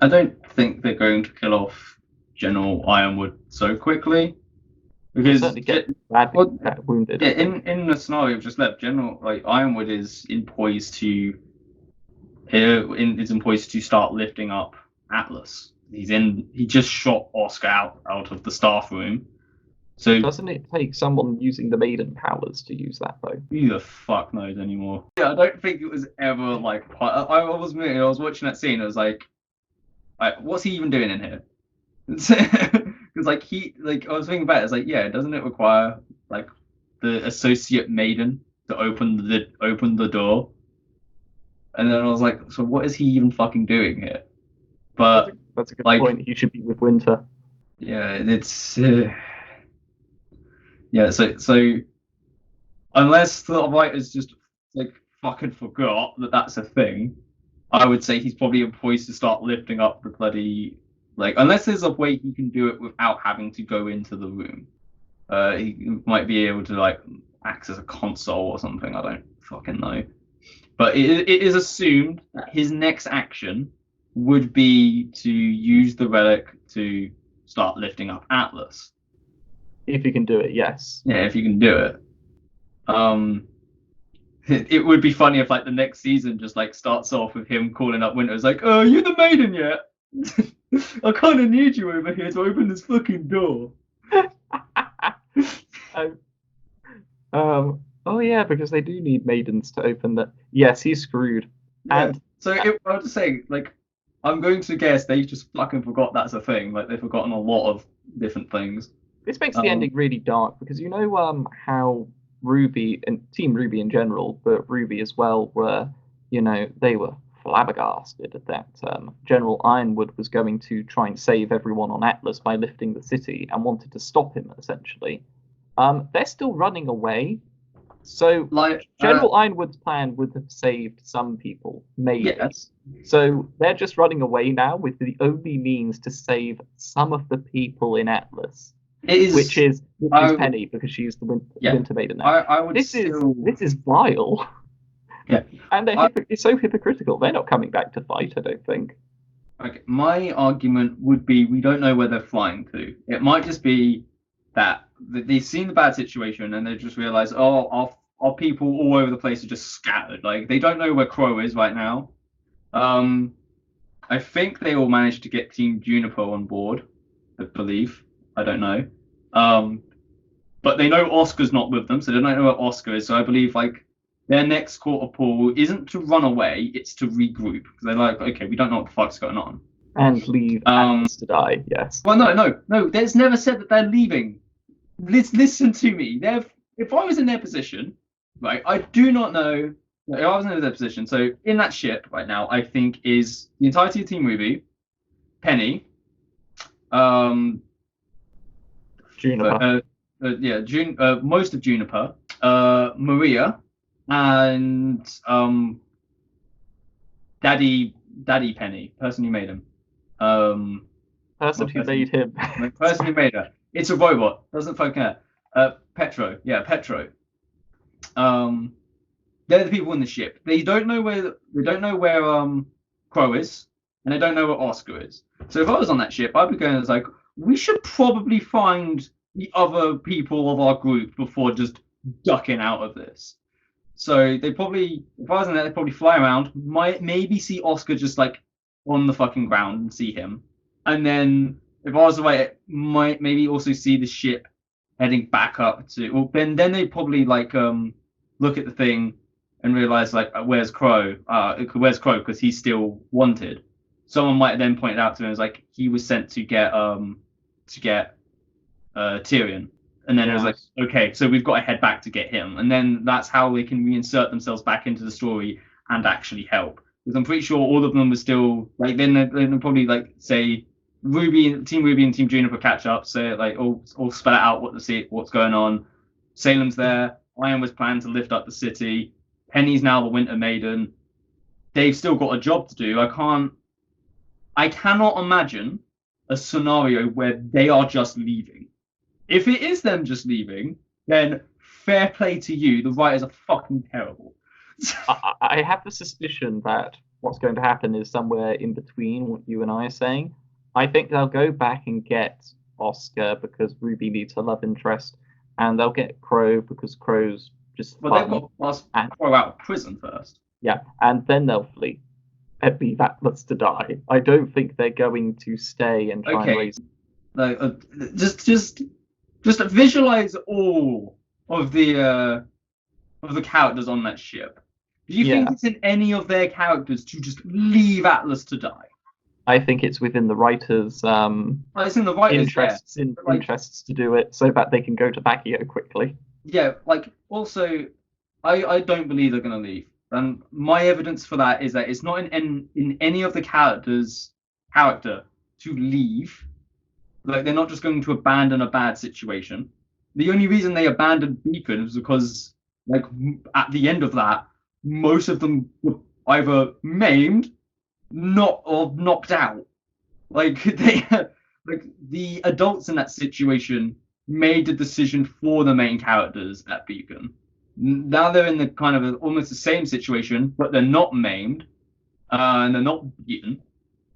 B: I don't think they're going to kill off General Ironwood so quickly. Because
A: wounded.
B: Yeah, in the scenario, just left, General Ironwood is poised to start lifting up Atlas. He just shot Oscar out of the staff room. So
A: doesn't it take someone using the maiden powers to use that though?
B: Who the fuck knows anymore? Yeah, I don't think it was ever like. I was watching that scene. I was like, what's he even doing in here? Because I was thinking about it. It's like, yeah, doesn't it require like the associate maiden to open the door? And then I was like, so what is he even fucking doing here? But
A: that's a good point. He should be with Winter.
B: Yeah, it's yeah. So unless the writers just fucking forgot that that's a thing, I would say he's probably poised to start lifting up the bloody. Unless there's a way he can do it without having to go into the room, he might be able to act as a console or something. I don't fucking know. But it is assumed that his next action would be to use the relic to start lifting up Atlas.
A: If he can do it, yes.
B: Yeah, if he can do it. It would be funny if the next season just starts off with him calling up Winter. It's like, oh, you the maiden yet? I kind of need you over here to open this fucking door.
A: Oh yeah, because they do need maidens to open that. Yes, he's screwed.
B: Yeah. And I was just saying, I'm going to guess they just fucking forgot that's a thing. They've forgotten a lot of different things.
A: This makes the ending really dark because how RWBY and Team RWBY in general, but RWBY as well, were they were flabbergasted that General Ironwood was going to try and save everyone on Atlas by lifting the city and wanted to stop him, essentially. They're still running away. So General Ironwood's plan would have saved some people, maybe.
B: Yes.
A: So they're just running away now with the only means to save some of the people in Atlas. Which is Penny, because she's the Winter Maiden now. This is vile.
B: Yeah.
A: And it's so hypocritical. They're not coming back to fight, I don't think.
B: Okay. My argument would be we don't know where they're flying to. It might just be that they've seen the bad situation and they just realize, our people all over the place are just scattered. They don't know where Crow is right now. I think they all managed to get Team Juniper on board, I believe. I don't know. But they know Oscar's not with them, so they don't know where Oscar is. So I believe their next quarter pull isn't to run away, it's to regroup. Because they're okay, we don't know what the fuck's going on.
A: And leave Atlas to die, yes.
B: Well, no. There's never said that they're leaving. Listen to me. If I was in their position, right, I do not know. If I was in their position, so in that ship right now, I think is the entirety of Team RWBY, Penny,
A: Juniper.
B: Most of Juniper, Maria, and Daddy Penny, person who made him.
A: Person who made him.
B: Person who made her. It's a robot. Doesn't fucking care. Petro. Yeah, Petro. They're the people in the ship. They don't know where Crow is, and they don't know where Oscar is. So if I was on that ship, I'd be going we should probably find the other people of our group before just ducking out of this. So they probably, if I was in there, they'd probably fly around, maybe see Oscar just on the fucking ground and see him. And then if I was away, might maybe also see the ship heading back up to. Well, then they probably look at the thing and realize where's Crow? Where's Crow? Because he's still wanted. Someone might then point it out to him as he was sent to get Tyrion. And then it was like, okay, so we've got to head back to get him. And then that's how they can reinsert themselves back into the story and actually help. Because I'm pretty sure all of them were still, like, then they'll probably, like, say, Team Ruby and Team Juniper catch up, say, like, all spell out what's going on. Salem's there. Iron was planned to lift up the city. Penny's now the Winter Maiden. They've still got a job to do. I cannot imagine a scenario where they are just leaving. If it is them just leaving, then fair play to you. The writers are fucking terrible.
A: I have the suspicion that what's going to happen is somewhere in between what you and I are saying. I think they'll go back and get Oscar because Ruby needs her love interest, and they'll get Crow because Crow's just
B: Well, they've got to ask Crow out of prison first.
A: Yeah, and then they'll flee and leave Atlas to die. I don't think they're going to stay and try and raise.
B: Like, just visualize all of the characters on that ship. Do you think it's in any of their characters to just leave Atlas to die?
A: I think it's within the writers'
B: it's in the writers'
A: interests to do it so that they can go to Bacchio quickly.
B: Yeah, like, also, I don't believe they're going to leave. And my evidence for that is that it's not in any of the characters' character to leave. Like, they're not just going to abandon a bad situation. The only reason they abandoned Beacon was because, like, at the end of that, most of them were either maimed, or knocked out. Like, the adults in that situation made the decision for the main characters at Beacon. Now they're in the kind of almost the same situation, but they're not maimed, and they're not beaten.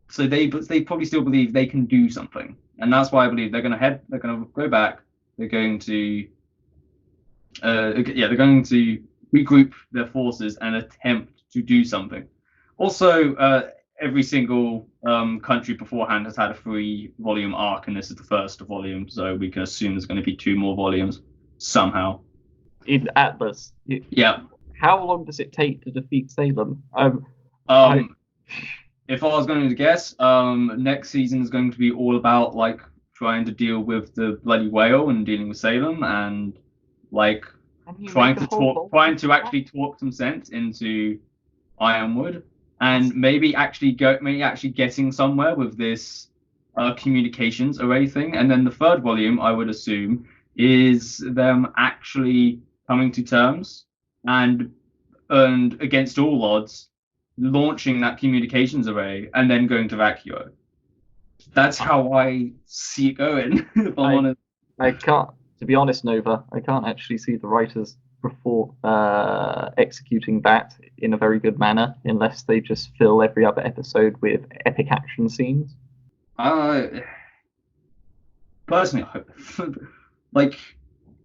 B: So they probably still believe they can do something, and that's why I believe they're going to go back. They're going to, they're going to regroup their forces and attempt to do something. Also, every single country beforehand has had a 3-volume arc, and this is the first volume, so we can assume there's going to be 2 more volumes somehow.
A: In Atlas.
B: Yeah.
A: How long does it take to defeat Salem?
B: If I was going to guess, next season is going to be all about, like, trying to deal with the bloody whale and dealing with Salem, and, like, trying to actually talk some sense into Ironwood, and maybe actually getting somewhere with this communications array thing. And then the 3rd volume, I would assume, is them actually coming to terms and against all odds launching that communications array and then going to Vacuo. That's how I see it going. If I'm honest.
A: I can't, to be honest, Nova, I can't actually see the writers before executing that in a very good manner unless they just fill every other episode with epic action scenes.
B: Personally, I hope. Like,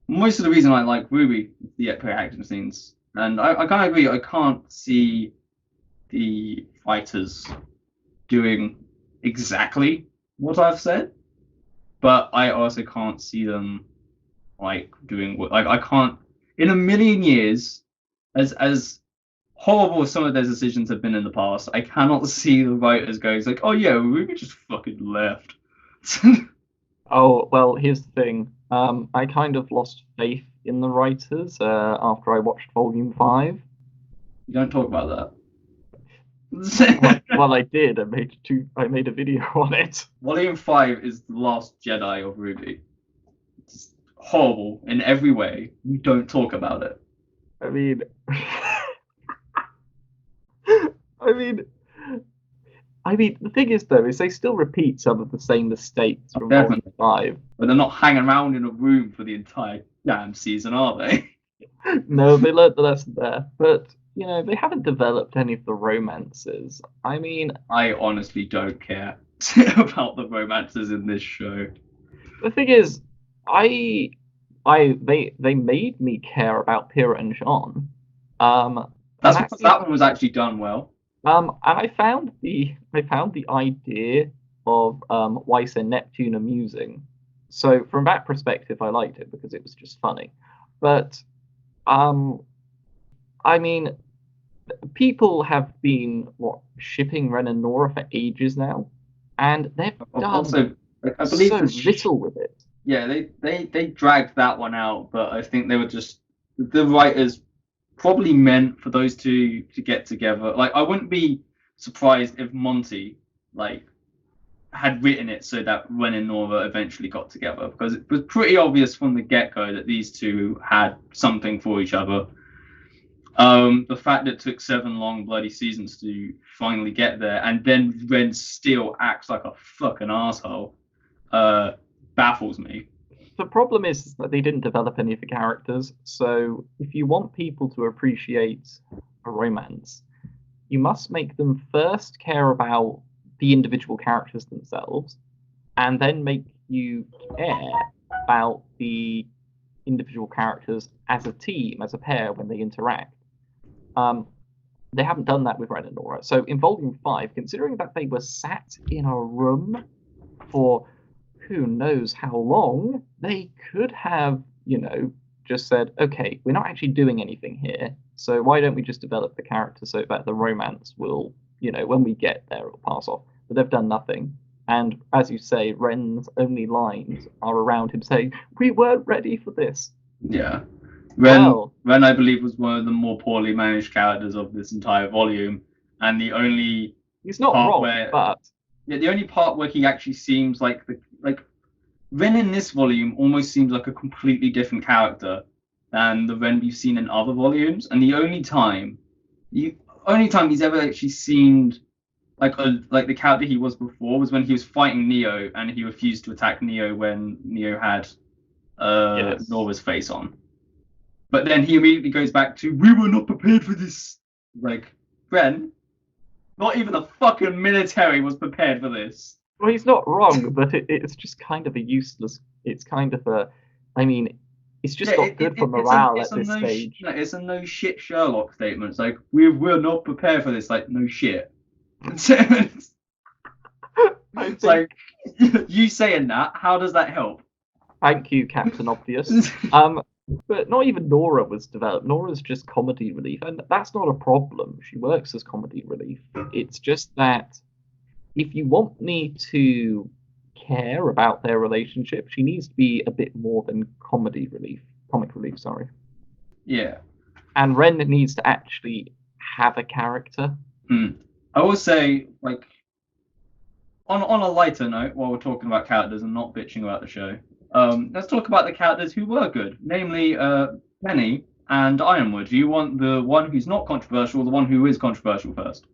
B: most of the reason I like RWBY is the epic action scenes, and I kind of agree. I can't see the fighters doing exactly what I've said, but I also can't see them like doing what, like, I can't in a million years, as horrible as some of their decisions have been in the past, I cannot see the writers going like, oh yeah, RWBY just fucking left.
A: Oh, well, here's the thing. I kind of lost faith in the writers after I watched Volume 5.
B: You don't talk about that.
A: Well, I did. I made a video on it.
B: Volume 5 is the last Jedi of RWBY. It's horrible in every way. You don't talk about it.
A: I mean, the thing is, though, is they still repeat some of the same mistakes from Volume 5.
B: But they're not hanging around in a room for the entire damn season, are they?
A: No, they learned the lesson there. But, you know, they haven't developed any of the romances. I mean,
B: I honestly don't care about the romances in this show.
A: The thing is, they made me care about Pyrrha and Jean.
B: That's because that one was actually done well.
A: And I found the idea of Weiss and Neptune amusing. So from that perspective, I liked it because it was just funny. But I mean, people have been shipping Ren and Nora for ages now, and they've done
B: also, I believe
A: so little with it.
B: Yeah, they dragged that one out, but I think they were just the writers probably meant for those two to get together. Like, I wouldn't be surprised if Monty like had written it so that Ren and Nora eventually got together, because it was pretty obvious from the get-go that these two had something for each other. The fact that it took 7 long bloody seasons to finally get there, and then Ren still acts like a fucking asshole, baffles me.
A: The problem is that they didn't develop any of the characters. So if you want people to appreciate a romance, you must make them first care about the individual characters themselves, and then make you care about the individual characters as a team, as a pair, when they interact. They haven't done that with Ren and Nora. So in Volume 5, considering that they were sat in a room for who knows how long, they could have, just said, okay, we're not actually doing anything here, so why don't we just develop the character so that the romance will, when we get there, it'll pass off. But they've done nothing. And as you say, Ren's only lines are around him saying, we weren't ready for this.
B: Yeah.
A: Well,
B: Ren, I believe, was one of the more poorly managed characters of this entire volume, and the only
A: he's not
B: part
A: wrong,
B: where
A: but
B: the only part where he actually seems like Ren in this volume almost seems like a completely different character than the Ren we've seen in other volumes, and the only time he's ever actually seemed like the character he was before was when he was fighting Neo and he refused to attack Neo when Neo had
A: yes.
B: Nora's face on. But then he immediately goes back to, we were not prepared for this. Like, Ren, not even the fucking military was prepared for this.
A: Well, he's not wrong, but it's just kind of a useless. It's kind of a. I mean, it's just not good for morale at this stage.
B: It's a no shit Sherlock statement. It's like, we're not prepared for this. Like, no shit. It's like, you saying that, how does that help?
A: Thank you, Captain Obvious. But not even Nora was developed. Nora's just comedy relief, and that's not a problem. She works as comedy relief. It's just that if you want me to care about their relationship, she needs to be a bit more than comic relief, sorry.
B: Yeah.
A: And Ren needs to actually have a character.
B: I will say, like, on a lighter note, while we're talking about characters and not bitching about the show, let's talk about the characters who were good, namely Penny and Ironwood. Do you want the one who's not controversial or the one who is controversial first?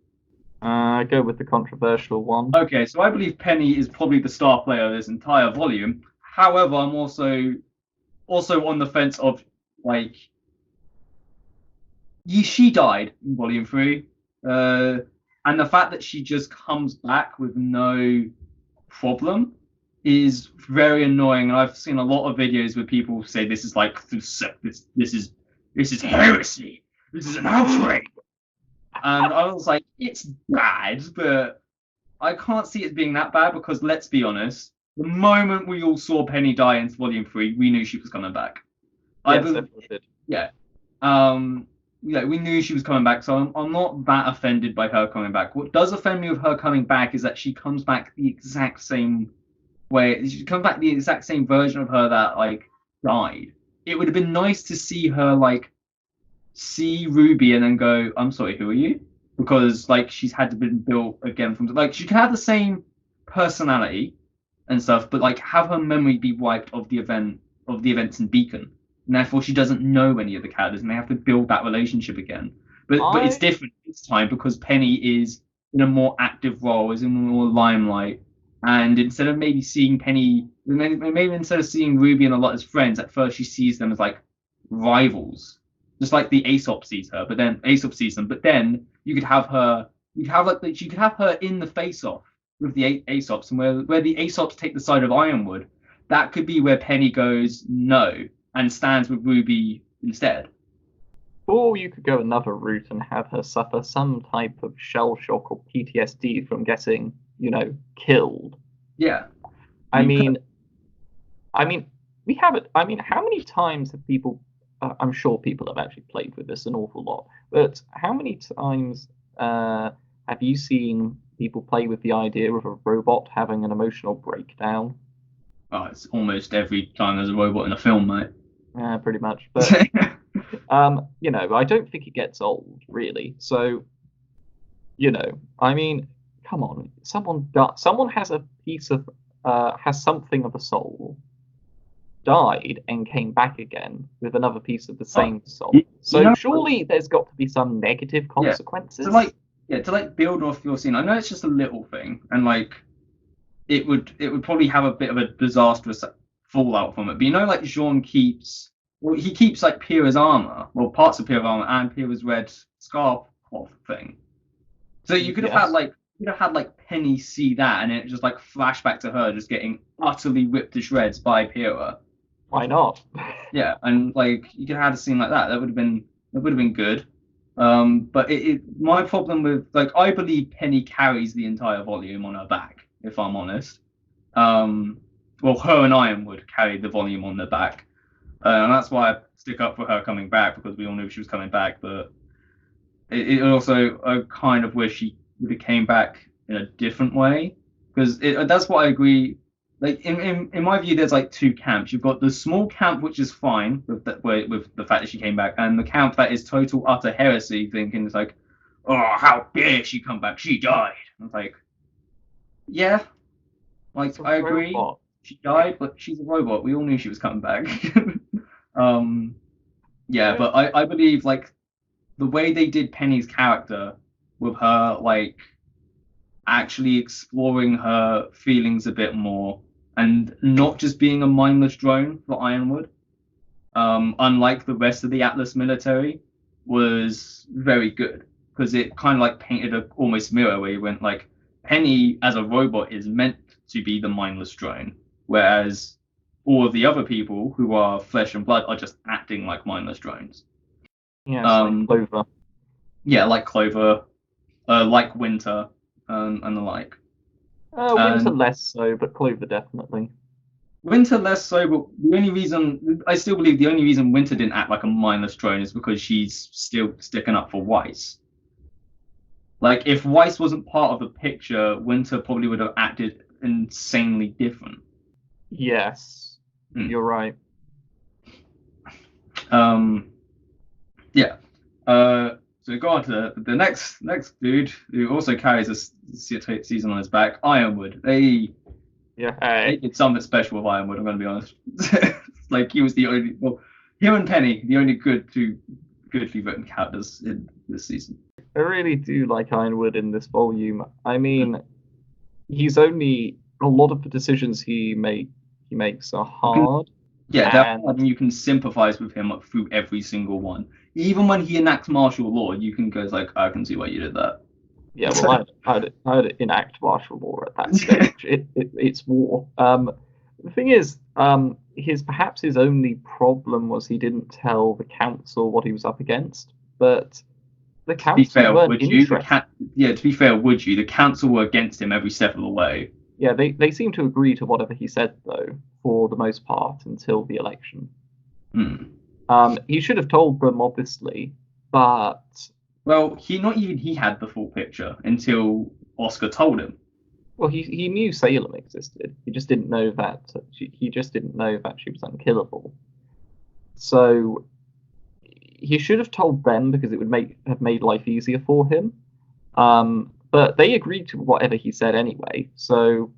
A: Go with the controversial one.
B: Okay, so I believe Penny is probably the star player of this entire volume. However, I'm also on the fence of, like, she died in Volume 3, and the fact that she just comes back with no problem is very annoying. And I've seen a lot of videos where people say this is like this is heresy. This is an outrage. And I was like, it's bad, but I can't see it being that bad because, let's be honest, the moment we all saw Penny die in Volume 3, we knew she was coming back.
A: Yes, everyone did.
B: Yeah. We knew she was coming back, so I'm not that offended by her coming back. What does offend me with her coming back is that she comes back the exact same way. She comes back the exact same version of her that, like, died. It would have been nice to see her, like, see Ruby and then go, I'm sorry, who are you? Because, like, she's had to be built again from, like, she can have the same personality and stuff, but, like, have her memory be wiped of the events in Beacon. And therefore she doesn't know any of the characters, and they have to build that relationship again. But it's different this time because Penny is in a more active role, is in more limelight, and instead of maybe seeing Ruby and a lot as friends, at first she sees them as, like, rivals, just like the Aesop sees her. But then Aesop sees them. But then you could have her, you could have her in the face-off with the Aesops, and where the Aesops take the side of Ironwood, that could be where Penny goes no and stands with Ruby instead.
A: Or you could go another route and have her suffer some type of shell shock or PTSD from getting, killed.
B: Yeah.
A: I mean, we have it. I mean, how many times have people? I'm sure people have actually played with this an awful lot, but how many times have you seen people play with the idea of a robot having an emotional breakdown?
B: Oh, it's almost every time there's a robot in a film, mate.
A: Pretty much. But I don't think it gets old, really. So, I mean, come on, someone has a piece of has something of a soul, died and came back again with another piece of the same soul. So surely there's got to be some negative consequences.
B: To build off your scene. I know it's just a little thing, and like it would probably have a bit of a disastrous fallout from it. But like Jean keeps like Pyrrha's armor, well, parts of Pyrrha's armor and Pyrrha's red scarf cloth thing. So you could have had like Penny see that, and it just like flash back to her just getting utterly ripped to shreds by Pyrrha.
A: Why not?
B: Yeah, and like you could have had a scene like that. That would have been good. But my problem with, like, I believe Penny carries the entire volume on her back, if I'm honest. Well, her and Ironwood carried the volume on their back, and that's why I stick up for her coming back, because we all knew she was coming back. But it also, I kind of wish she would have came back in a different way, because that's what I agree. Like in my view, there's like two camps. You've got the small camp, which is fine with the fact that she came back, and the camp that is total utter heresy, thinking it's like, oh, how dare she come back? She died. And it's like, yeah, like I agree, she died, but she's a robot. We all knew she was coming back. Yeah, but I believe like the way they did Penny's character, with her like actually exploring her feelings a bit more, and not just being a mindless drone for Ironwood, unlike the rest of the Atlas military, was very good, because it kind of like painted a almost mirror where you went like, Penny as a robot is meant to be the mindless drone, whereas all of the other people who are flesh and blood are just acting like mindless drones.
A: Yeah, like Clover.
B: Yeah, like Clover, like Winter, and the like.
A: Winter less so, but Clover definitely.
B: Winter less so, but the only reason I still believe the only reason Winter didn't act like a mindless drone is because she's still sticking up for Weiss. Like, if Weiss wasn't part of the picture, Winter probably would have acted insanely different.
A: Yes, you're right.
B: Yeah. So go on to the next dude who also carries a season on his back, Ironwood. They did something special with Ironwood, I'm going to be honest. Like, he was the only, well, him and Penny, the only goodly written characters in this season.
A: I really do like Ironwood in this volume. I mean, he's only, a lot of the decisions he makes are hard.
B: Yeah, and you can sympathize with him through every single one. Even when he enacts martial law, you can go like, I can see why you did that.
A: Yeah, well, I'd enact martial law at that stage. It's war. The thing is, perhaps his only problem was he didn't tell the council what he was up against. But the council weren't interested.
B: To be fair, would you? The council were against him every step of the way.
A: Yeah, they seem to agree to whatever he said, though, for the most part, until the election. He should have told them, obviously, but...
B: Well, he had the full picture until Oscar told him.
A: Well, he knew Salem existed. He just didn't know that she was unkillable. So he should have told them, because it would have made life easier for him. But they agreed to whatever he said anyway, so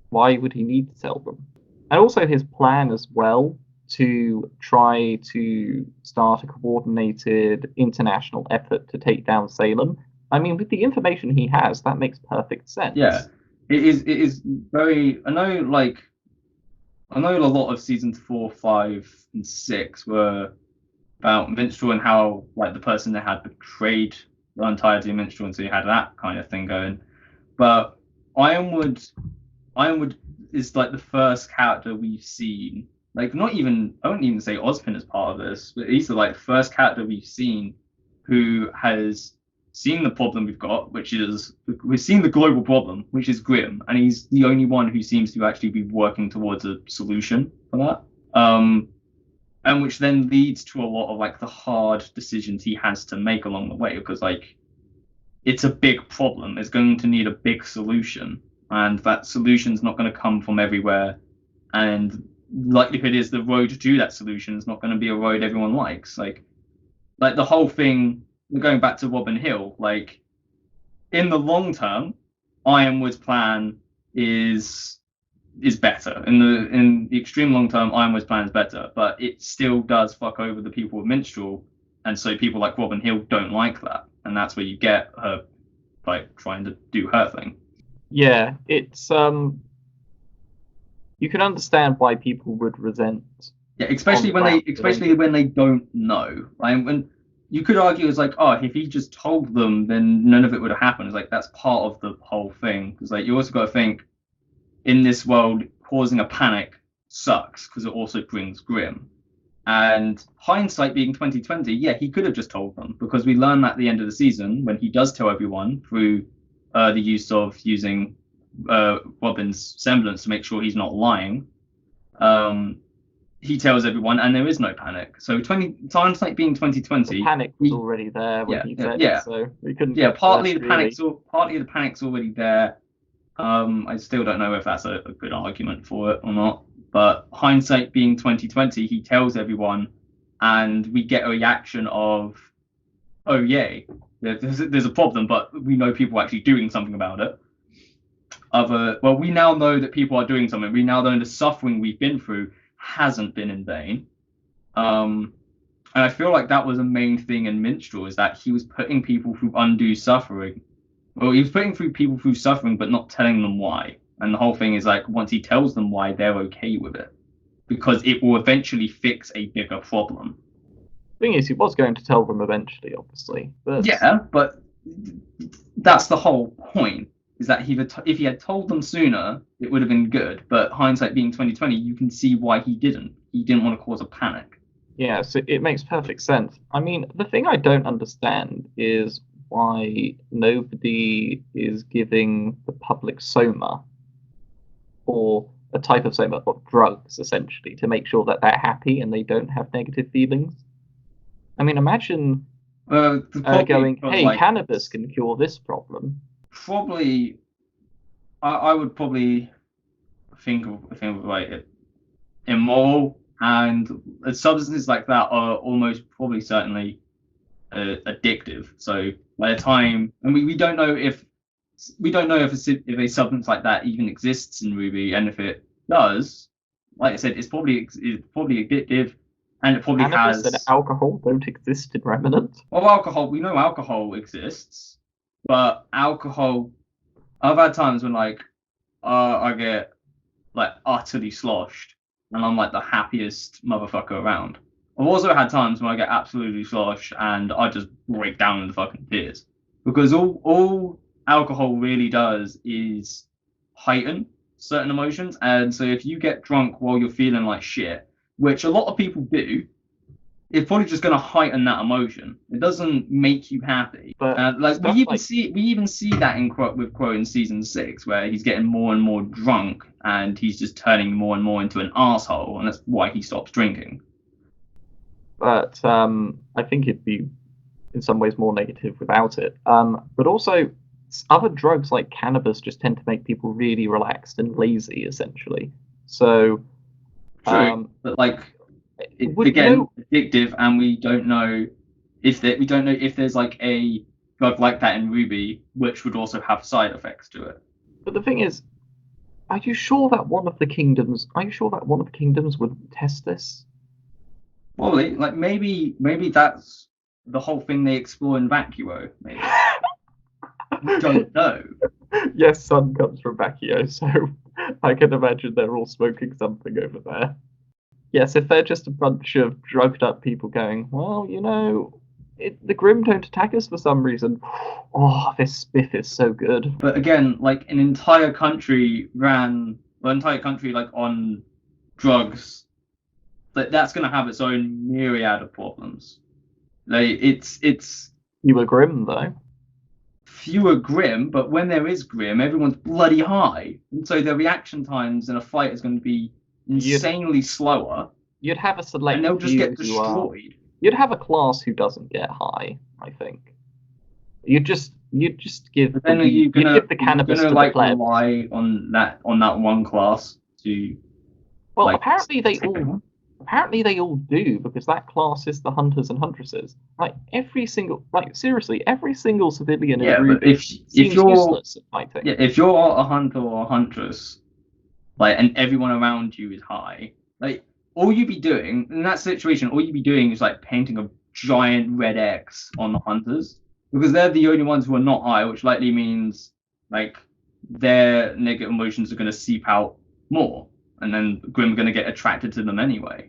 A: why would he need to tell them? And also his plan as well, to try to start a coordinated international effort to take down Salem. I mean, with the information he has, that makes perfect sense.
B: Yeah, it is very. I know a lot of seasons 4, 5, and 6 were about Minstrel and how like the person that had betrayed the entirety of Minstrel, and so you had that kind of thing going. But Ironwood is like the first character we've seen. Like, I wouldn't even say Ozpin is part of this, but he's the like first character we've seen who has seen the problem we've got, which is we've seen the global problem, which is Grim, and he's the only one who seems to actually be working towards a solution for that. And which then leads to a lot of like the hard decisions he has to make along the way, because like it's a big problem. It's going to need a big solution, and that solution's not going to come from everywhere. and likelihood is the road to that solution is not going to be a road everyone likes. Like the whole thing, going back to Robin Hill, like in the long term, Ironwood's plan is better. In the extreme long term, Ironwood's plan is better, but it still does fuck over the people of Minstrel, and so people like Robin Hill don't like that, and that's where you get her like trying to do her thing.
A: Yeah, it's you can understand why people would resent.
B: Yeah, especially when they don't know. Like, when you could argue it's like, oh, if he just told them, then none of it would have happened. It's like that's part of the whole thing. Because like you also got to think, in this world, causing a panic sucks because it also brings Grim. And hindsight being 2020, yeah, he could have just told them, because we learn that at the end of the season when he does tell everyone through the use of using Robin's semblance to make sure he's not lying. He tells everyone, and there is no panic. So hindsight being 2020,
A: the panic was already there when he said it, so we couldn't.
B: Yeah, partly the panic's already there. I still don't know if that's a good argument for it or not. But hindsight being 2020, he tells everyone, and we get a reaction of, "Oh yay, there's a problem," but we know people are actually doing something about it. Well, we now know that people are doing something. We now know the suffering we've been through hasn't been in vain. And I feel like that was a main thing in Minstrel, is that he was putting people through undue suffering. Well, he was putting people through suffering, but not telling them why. And the whole thing is like, once he tells them why, they're okay with it, because it will eventually fix a bigger problem.
A: The thing is, he was going to tell them eventually, obviously. But...
B: yeah, but that's the whole point, is that if he had told them sooner, it would have been good. But hindsight being 2020, you can see why he didn't. He didn't want to cause a panic.
A: Yeah, so it makes perfect sense. I mean, the thing I don't understand is why nobody is giving the public soma, or a type of soma, or drugs, essentially, to make sure that they're happy and they don't have negative feelings. I mean, imagine going, hey, like, cannabis can cure this problem.
B: Probably, I would probably think of like it immoral, and substances like that are almost probably certainly addictive. So by the time, and we don't know if a substance like that even exists in RWBY, and if it does, like I said, it's probably addictive, and it probably
A: Cannabis and alcohol don't exist in Remnant.
B: Well, alcohol, we know alcohol exists, but alcohol, I've had times when like I get like utterly sloshed, and I'm like the happiest motherfucker around. I've also had times when I get absolutely sloshed and I just break down in fucking tears, because all alcohol really does is heighten certain emotions. And so if you get drunk while you're feeling like shit, which a lot of people do, it's probably just going to heighten that emotion. It doesn't make you happy.
A: But
B: like we even see that with Quo in season 6, where he's getting more and more drunk and he's just turning more and more into an asshole, and that's why he stops drinking.
A: But I think it'd be in some ways more negative without it. But also, other drugs like cannabis just tend to make people really relaxed and lazy, essentially. So,
B: true, but like, addictive, and we don't know if there's like a drug like that in RWBY, which would also have side effects to it.
A: But the thing is, are you sure that one of the kingdoms would test this?
B: Well, like maybe that's the whole thing they explore in Vacuo. Maybe. I don't know.
A: Yes, sun comes from Vacuo, so I can imagine they're all smoking something over there. Yes, if they're just a bunch of drugged up people going, well, you know, the Grim don't attack us for some reason. Oh, this spiff is so good.
B: But again, like an entire country like on drugs, that's going to have its own myriad of problems. Like it's
A: fewer Grim though.
B: Fewer Grim, but when there is Grim, everyone's bloody high, and so the reaction times in a fight is going to be insanely slower.
A: You'd have a select,
B: and they'll just get destroyed.
A: You'd have a class who doesn't get high, I think. You'd just give the cannabis to
B: like
A: the plebs.
B: Rely on that one class to
A: Well,
B: Like,
A: apparently they all do, because that class is the hunters and huntresses. Seriously, every single civilian in
B: yeah, but
A: RWBY
B: if
A: seems
B: you're
A: useless at fighting.
B: yeah, if you're a hunter or a huntress, like, and everyone around you is high, like, all you'd be doing in that situation, all you'd be doing is like painting a giant red X on the hunters, because they're the only ones who are not high, which likely means like their negative emotions are going to seep out more, and then Grim are going to get attracted to them anyway.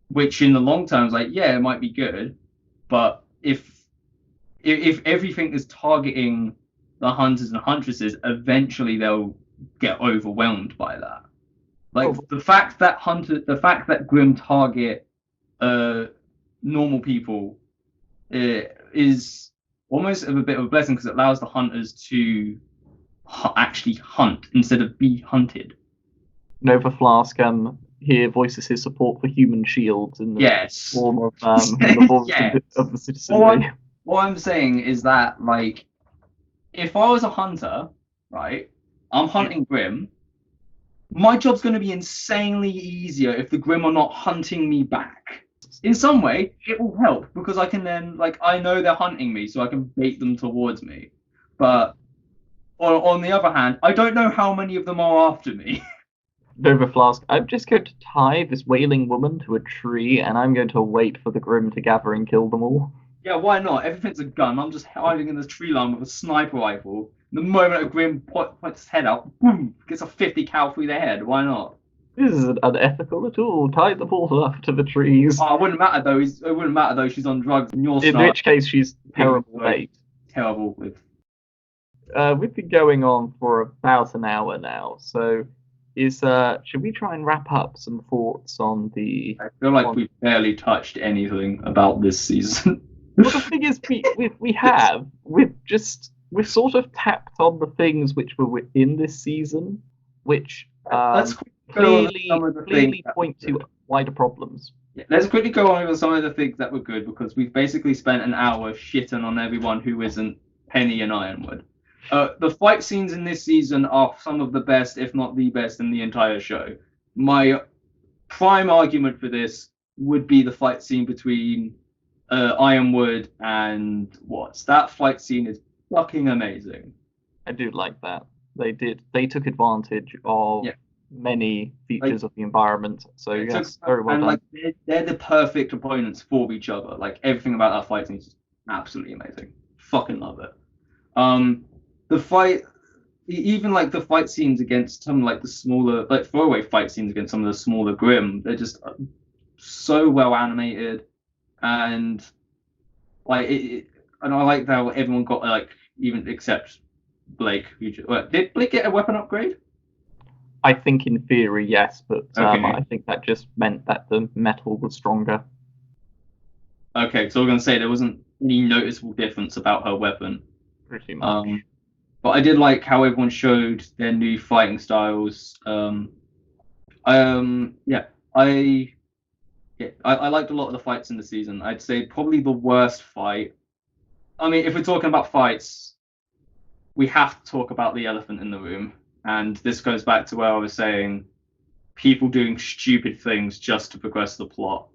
B: Which in the long term is like, yeah, it might be good, but if everything is targeting the hunters and huntresses, eventually they'll get overwhelmed by that. Like,
A: Oh,
B: the fact that Grim target normal people is almost of a bit of a blessing, because it allows the hunters to actually hunt instead of be hunted.
A: Novaflask here voices his support for human shields in the
B: Yes.
A: form of in the form
B: Yes.
A: of the citizenry.
B: What I'm saying is that, like, if I was a hunter, right, I'm hunting Grim, my job's going to be insanely easier if the Grim are not hunting me back. In some way, it will help, because I can then, like, I know they're hunting me, so I can bait them towards me. But on the other hand, I don't know how many of them are after me.
A: Novaflask, I'm just going to tie this wailing woman to a tree, and I'm going to wait for the Grim to gather and kill them all.
B: Yeah, why not? Everything's a gun. I'm just hiding in this tree line with a sniper rifle. The moment a Grim points his head out, boom, gets a 50 cal through the head. Why not?
A: This isn't unethical at all. Tie the portal up to the trees.
B: Oh, it wouldn't matter though. It wouldn't matter though. She's on drugs, and you're
A: In which case, she's terrible bait.
B: Terrible with.
A: We've been going on for about an hour now, so should we try and wrap up some thoughts on the?
B: I feel like we've barely touched anything about this season.
A: Well, the thing is, we've sort of tapped on the things which were in this season, which clearly point to wider problems.
B: Yeah, let's quickly go over some of the things that were good, because we've basically spent an hour shitting on everyone who isn't Penny and Ironwood. The fight scenes in this season are some of the best, if not the best, in the entire show. My prime argument for this would be the fight scene between Ironwood and Watts. That fight scene is fucking amazing.
A: I do like that. They took advantage of many features of the environment. So yes, very well done.
B: Like, they're the perfect opponents for each other. Like, everything about that fight scene is absolutely amazing. Fucking love it. The fight, even like the fight scenes against some like the smaller, like throwaway fight scenes against some of the smaller Grim, they're just so well animated, and like and I like how everyone got, like, even except Blake. Did Blake get a weapon upgrade?
A: I think in theory, yes, but I think that just meant that the metal was stronger.
B: Okay, so we're gonna say there wasn't any noticeable difference about her weapon.
A: Pretty much.
B: But I did like how everyone showed their new fighting styles. I liked a lot of the fights in the season. I'd say probably the worst fight. I mean, if we're talking about fights, we have to talk about the elephant in the room. And this goes back to where I was saying, people doing stupid things just to progress the plot.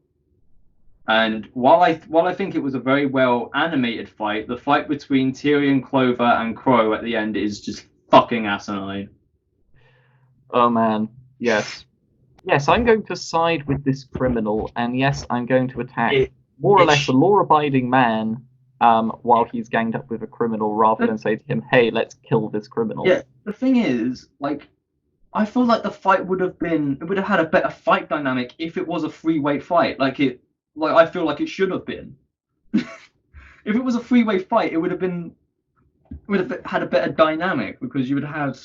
B: And while I think it was a very well animated fight, the fight between Tyrion, Clover, and Crow at the end is just fucking asinine.
A: Oh man, yes. Yes, I'm going to side with this criminal, and yes, I'm going to attack more or less a law-abiding man while he's ganged up with a criminal, rather than say to him, hey, let's kill this criminal.
B: Yeah, the thing is, like, I feel like the fight would have had a better fight dynamic if it was a three-way fight. I feel like it should have been. If it was a three-way fight, it would have had a better dynamic, because you would have,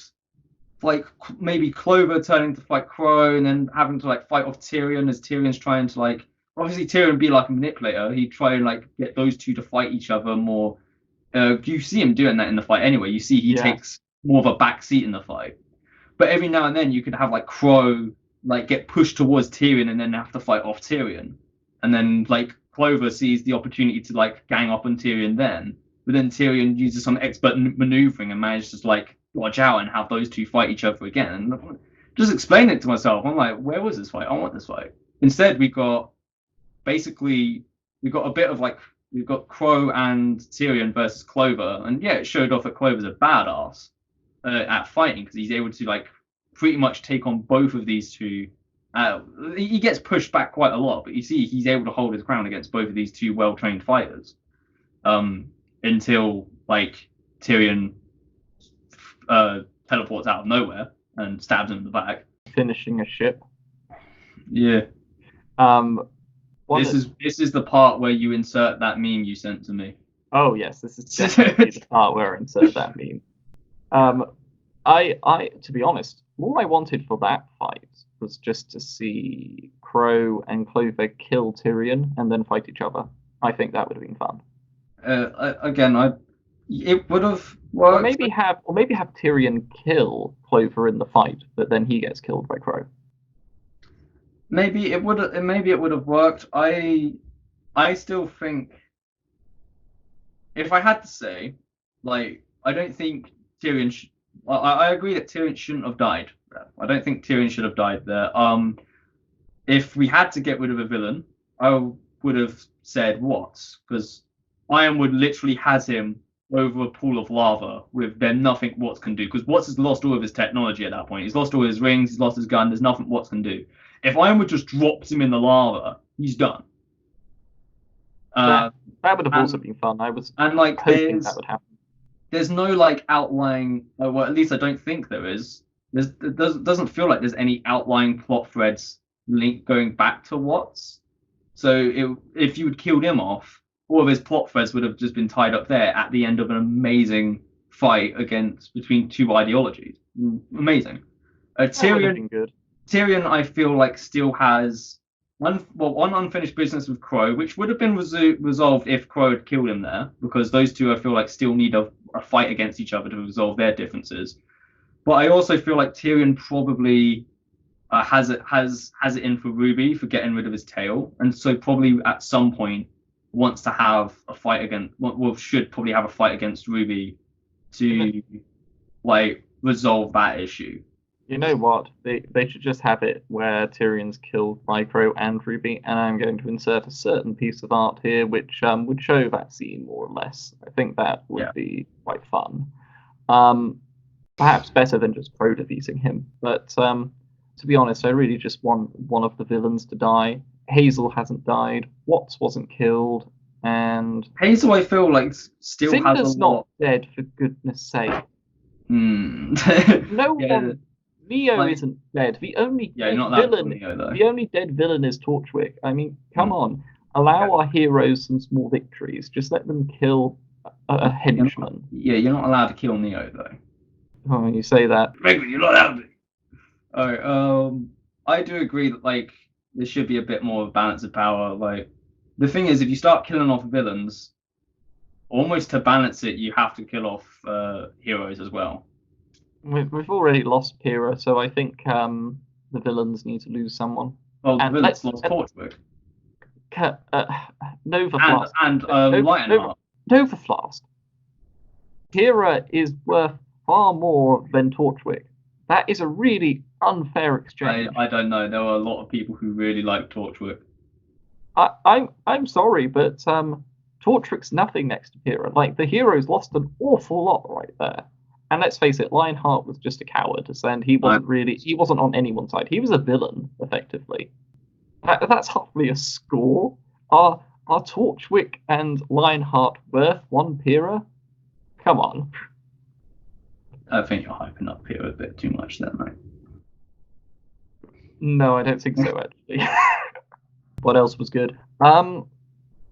B: like, maybe Clover turning to fight Crow, and then having to, like, fight off Tyrion as Tyrion's trying to, like, obviously Tyrion would be like a manipulator. He'd try and, like, get those two to fight each other more. You see him doing that in the fight anyway. You see he takes more of a back seat in the fight. But every now and then you could have, like, Crow, like, get pushed towards Tyrion and then have to fight off Tyrion. And then, like, Clover sees the opportunity to, like, gang up on Tyrion then. But then Tyrion uses some expert maneuvering and manages to, like, dodge out and have those two fight each other again. And just explain it to myself. I'm like, where was this fight? I want this fight. Instead, we got a bit of like we've got Crow and Tyrion versus Clover, and yeah, it showed off that Clover's a badass at fighting because he's able to like pretty much take on both of these two. He gets pushed back quite a lot, but you see he's able to hold his ground against both of these two well-trained fighters. Until like Tyrion teleports out of nowhere and stabs him in the back.
A: Finishing a ship.
B: Yeah. This is the part where you insert that meme you sent to me.
A: Oh yes, this is definitely the part where I insert that meme. I to be honest, all I wanted for that fight was just to see Crow and Clover kill Tyrion and then fight each other. I think that would have been fun.
B: It would have worked.
A: Or maybe have Tyrion kill Clover in the fight, but then he gets killed by Crow.
B: Maybe it would have worked. I still think, if I had to say, like, I don't think Tyrion. I agree that Tyrion shouldn't have died. I don't think Tyrion should have died there. If we had to get rid of a villain, I would have said Watts, because Ironwood literally has him over a pool of lava with then nothing Watts can do, because Watts has lost all of his technology at that point. He's lost all his rings, he's lost his gun, there's nothing Watts can do. If Ironwood just drops him in the lava, he's done.
A: That would have also been fun. I was
B: like
A: hoping that would happen.
B: There's no like outlying, well, at least I don't think there is. It doesn't feel like there's any outlying plot threads going back to Watts. So if you had killed him off, all of his plot threads would have just been tied up there at the end of an amazing fight between two ideologies. Amazing. Tyrion, I feel like, still has one unfinished business with Crow, which would have been resolved if Crow had killed him there, because those two, I feel like, still need a fight against each other to resolve their differences. But I also feel like Tyrion probably has it in for RWBY for getting rid of his tail, and so probably at some point wants to have a fight should probably have a fight against RWBY to like resolve that issue.
A: You know what? They should just have it where Tyrion's killed by Crow and RWBY, and I'm going to insert a certain piece of art here which would show that scene more or less. I think that would be quite fun. Perhaps better than just Crow defeating him. But to be honest, I really just want one of the villains to die. Hazel hasn't died. Watts wasn't killed, and
B: Hazel, I feel like, still
A: Cinder's
B: has a
A: not
B: lot.
A: dead, for goodness sake.
B: No
A: one. Leo isn't dead. The only dead villain is Torchwick. I mean, come on. Allow our heroes some small victories. Just let them kill a henchman.
B: You're not allowed to kill Neo, though.
A: Oh, you say that.
B: Penguin, you're not allowed to. Alright, I do agree that, like, there should be a bit more of a balance of power. Like, the thing is, if you start killing off villains, almost to balance it, you have to kill off heroes as well.
A: We've already lost Pyrrha, so I think the villains need to lose someone.
B: Well, the villains lost Torchwick.
A: Novaflask.
B: And Lightenheart.
A: Novaflask. Pyrrha is worth far more than Torchwick. That is a really unfair exchange.
B: I don't know. There are a lot of people who really like Torchwick.
A: I'm sorry, but Torchwick's nothing next to Pyrrha. Like, the heroes lost an awful lot right there. And let's face it, Lionheart was just a coward, and he wasn't on anyone's side. He was a villain, effectively. That's hardly a score. Are Torchwick and Lionheart worth one Pyrrha? Come on.
B: I think you're hyping up Pyrrha a bit too much there, mate.
A: No, I don't think so, actually. What else was good?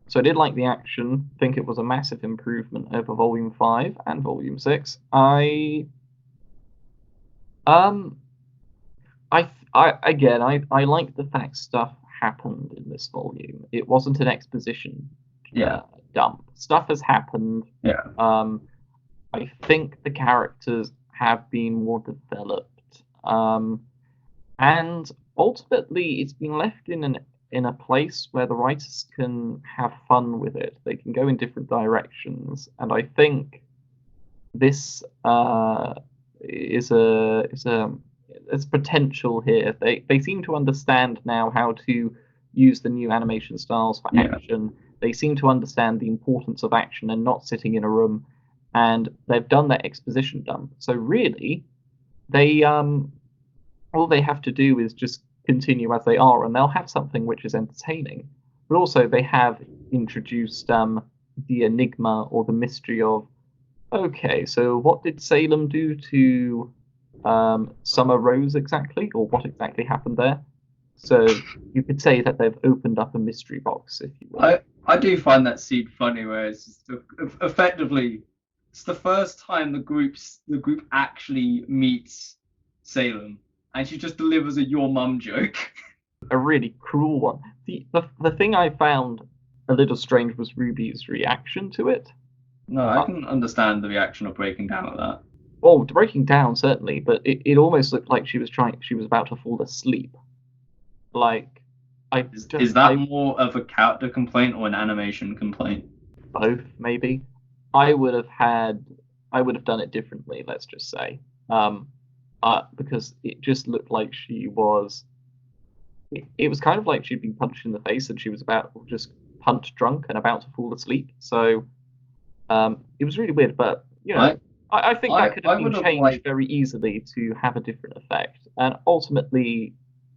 A: So I did like the action. I think it was a massive improvement over Volume 5 and Volume 6. I like the fact stuff happened in this volume. It wasn't an exposition dump. Stuff has happened.
B: Yeah.
A: I think the characters have been more developed. And ultimately it's been left in a place where the writers can have fun with it. They can go in different directions, and I think this is a there's potential here. They seem to understand now how to use the new animation styles for action. They seem to understand the importance of action and not sitting in a room, and they've done that exposition dump. So really, they all they have to do is just continue as they are, and they'll have something which is entertaining. But also, they have introduced the enigma or the mystery of, okay, so what did Salem do to Summer Rose exactly, or what exactly happened there? So you could say that they've opened up a mystery box, if you will.
B: I do find that scene funny, where it's just effectively it's the first time the group actually meets Salem, and she just delivers a "your mum" joke.
A: A really cruel one. The thing I found a little strange was Ruby's reaction to it.
B: No, I can understand the reaction of breaking down at that.
A: Oh, breaking down certainly, but it almost looked like she was about to fall asleep. Like,
B: Is that more of a character complaint or an animation complaint?
A: Both, maybe. I would have done it differently, let's just say. Because it just looked like she was. It was kind of like she'd been punched in the face and she was just punch drunk and about to fall asleep. So, it was really weird. But I think that could have been changed very easily to have a different effect. And ultimately,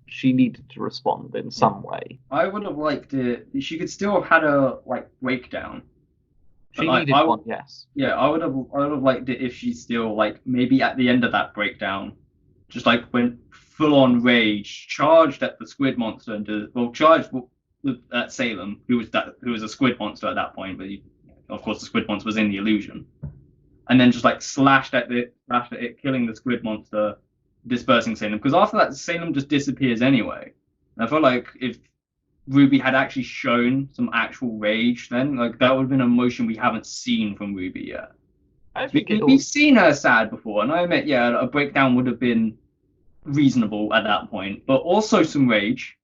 A: she needed to respond in some way.
B: I would have liked it. She could still have had a breakdown.
A: She needed one, yes.
B: Yeah, I would have liked it if she still maybe at the end of that breakdown, just went full on rage, charged at the squid monster and charged at Salem, who was a squid monster at that point, but of course the squid monster was in the illusion, and then just slashed at it, killing the squid monster, dispersing Salem. Because after that, Salem just disappears anyway. And I felt like if RWBY had actually shown some actual rage, then that would have been an emotion we haven't seen from RWBY yet. We've seen her sad before, and I admit, a breakdown would have been reasonable at that point, but also some rage.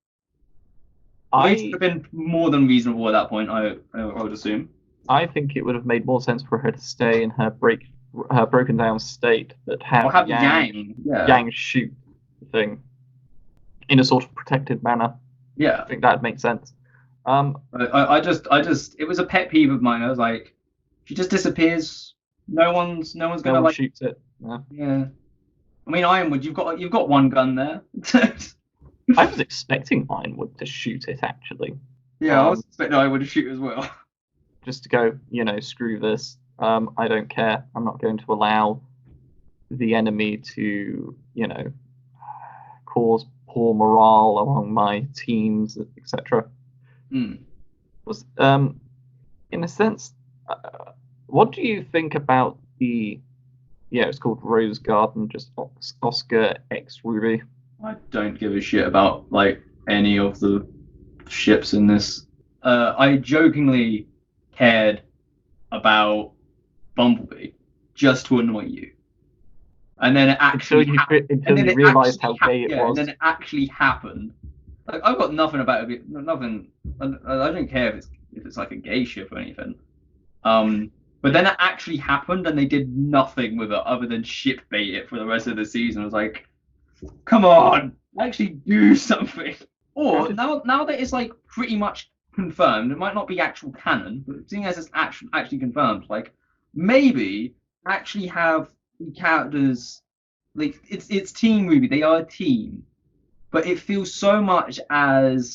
B: Rage would have been more than reasonable at that point, I would assume.
A: I think it would have made more sense for her to stay in her broken down state, but have Yang shoot the thing in a sort of protected manner.
B: Yeah,
A: I think that'd make sense.
B: I just it was a pet peeve of mine. I was like, she just disappears. No one's gonna
A: shoots it.
B: Yeah. I mean, Ironwood, you've got one gun there.
A: I was expecting Ironwood to shoot it actually.
B: Yeah, I was expecting Ironwood to shoot as well.
A: Just to go, screw this. I don't care. I'm not going to allow the enemy to, cause poor morale among my teams, etc. Was in a sense, what do you think about it's called Rose Garden, just Oscar X RWBY?
B: I don't give a shit about any of the ships in this. I jokingly cared about Bumblebee just to annoy you. And then it actually
A: until you realised how gay it was.
B: And then it actually happened. I've got nothing about it. Nothing. I don't care if it's a gay ship or anything. But then it actually happened, and they did nothing with it other than ship bait it for the rest of the season. I was like, come on, actually do something. Or now that it's pretty much confirmed, it might not be actual canon, but seeing as it's actually confirmed, maybe actually have the characters it's Team RWBY. They are a team, but it feels so much it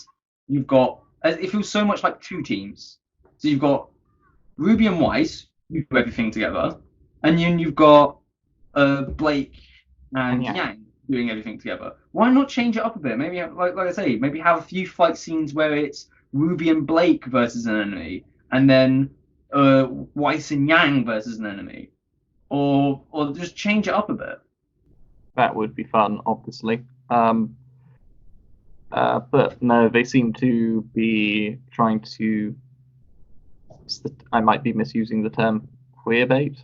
B: feels so much like two teams. So you've got RWBY and Weiss, who do everything together, and then you've got Blake and Yang doing everything together. Why not change it up a bit? Maybe, like I say, maybe have a few fight scenes where it's RWBY and Blake versus an enemy, and then Weiss and Yang versus an enemy, or just change it up a bit.
A: That would be fun, obviously. But no, they seem to be trying to. I might be misusing the term queerbait.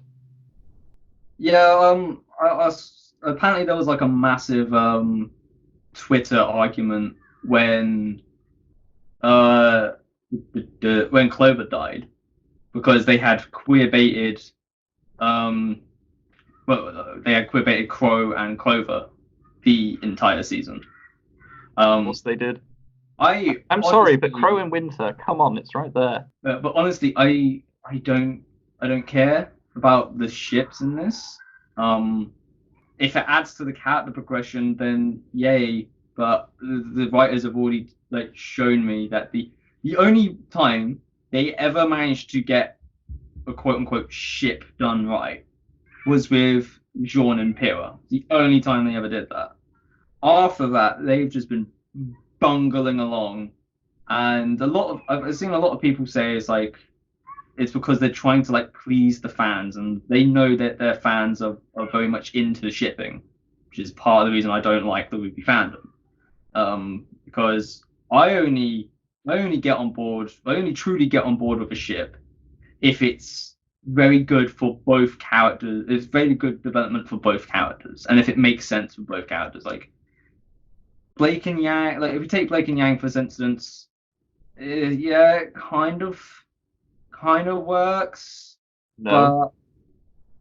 B: Yeah. Apparently there was a massive Twitter argument when Clover died, because they had queerbaited they had queerbaited Crow and Clover, the entire season.
A: Of course they did. I'm
B: honestly,
A: sorry, but Crow in Winter, come on, it's right there.
B: But honestly, I don't care about the ships in this. If it adds to the character progression, then yay. But the writers have already like shown me that the only time they ever managed to get a quote unquote ship done right was with Jean and Pyrrha. The only time they ever did that. After that, they've just been bungling along, and I've seen a lot of people say it's because they're trying to like please the fans, and they know that their fans are very much into the shipping, which is part of the reason I don't like the RWBY fandom. Because I only get on board, I only truly get on board with a ship if it's very good for both characters. It's very good development for both characters, and if it makes sense for both characters, like Blake and Yang. Like if you take Blake and Yang for instance, yeah, it kind of works,
A: No.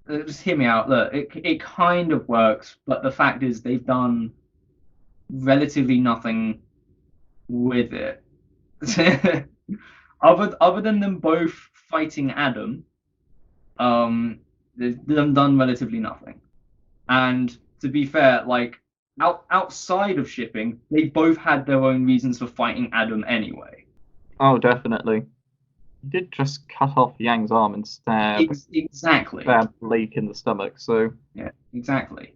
B: but just hear me out. Look, it kind of works, but the fact is they've done relatively nothing with it. other than them both fighting Adam, they've done relatively nothing. And to be fair, like outside of shipping, they both had their own reasons for fighting Adam anyway.
A: Oh, definitely. He did just cut off Yang's arm and stab Blake in the stomach, so...
B: Yeah, exactly.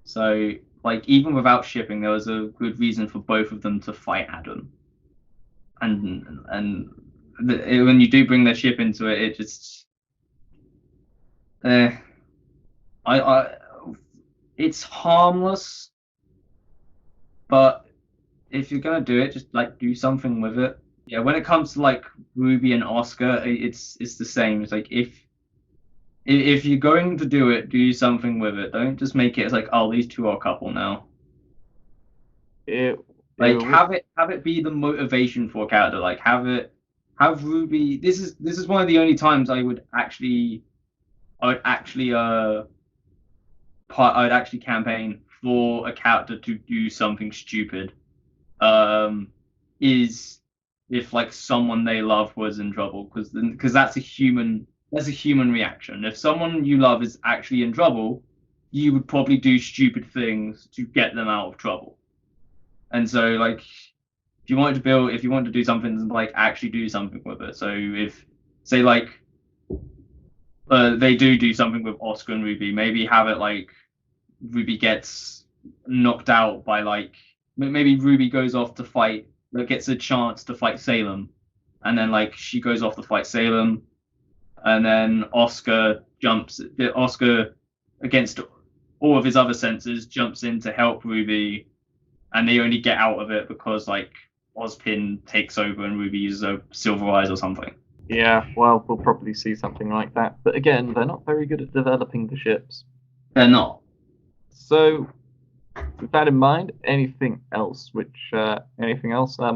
B: So, like, even without shipping, there was a good reason for both of them to fight Adam. And when you do bring their ship into it, it just... it's harmless, but if you're gonna do it, just, like, do something with it. Yeah, when it comes to like RWBY and Oscar, it's the same. It's like if you're going to do it, do something with it. Don't just make it as like, oh, these two are a couple now. Have it be the motivation for a character. Like have RWBY. This is one of the only times I would actually campaign for a character to do something stupid. Is if like someone they love was in trouble, because that's a human reaction. If someone you love is actually in trouble, you would probably do stupid things to get them out of trouble. And so like if you want to do something, like actually do something with it. So if say like they do something with Oscar and RWBY, maybe have it like RWBY gets knocked out by like maybe RWBY goes off to fight, gets a chance to fight Salem, and then like she goes off to fight Salem, and then Oscar against all of his other senses jumps in to help RWBY, and they only get out of it because like Ozpin takes over and RWBY uses a Silver Eyes or something.
A: Yeah, well, we'll probably see something like that. But again, they're not very good at developing the ships.
B: They're not.
A: So, with that in mind, anything else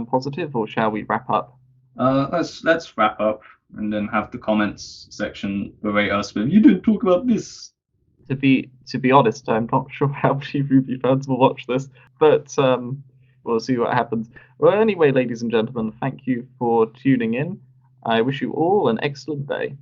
A: positive, or shall we wrap up?
B: Let's wrap up and then have the comments section berate us with, you didn't talk about this.
A: To be honest, I'm not sure how many RWBY fans will watch this, but we'll see what happens. Well, anyway, ladies and gentlemen, thank you for tuning in. I wish you all an excellent day.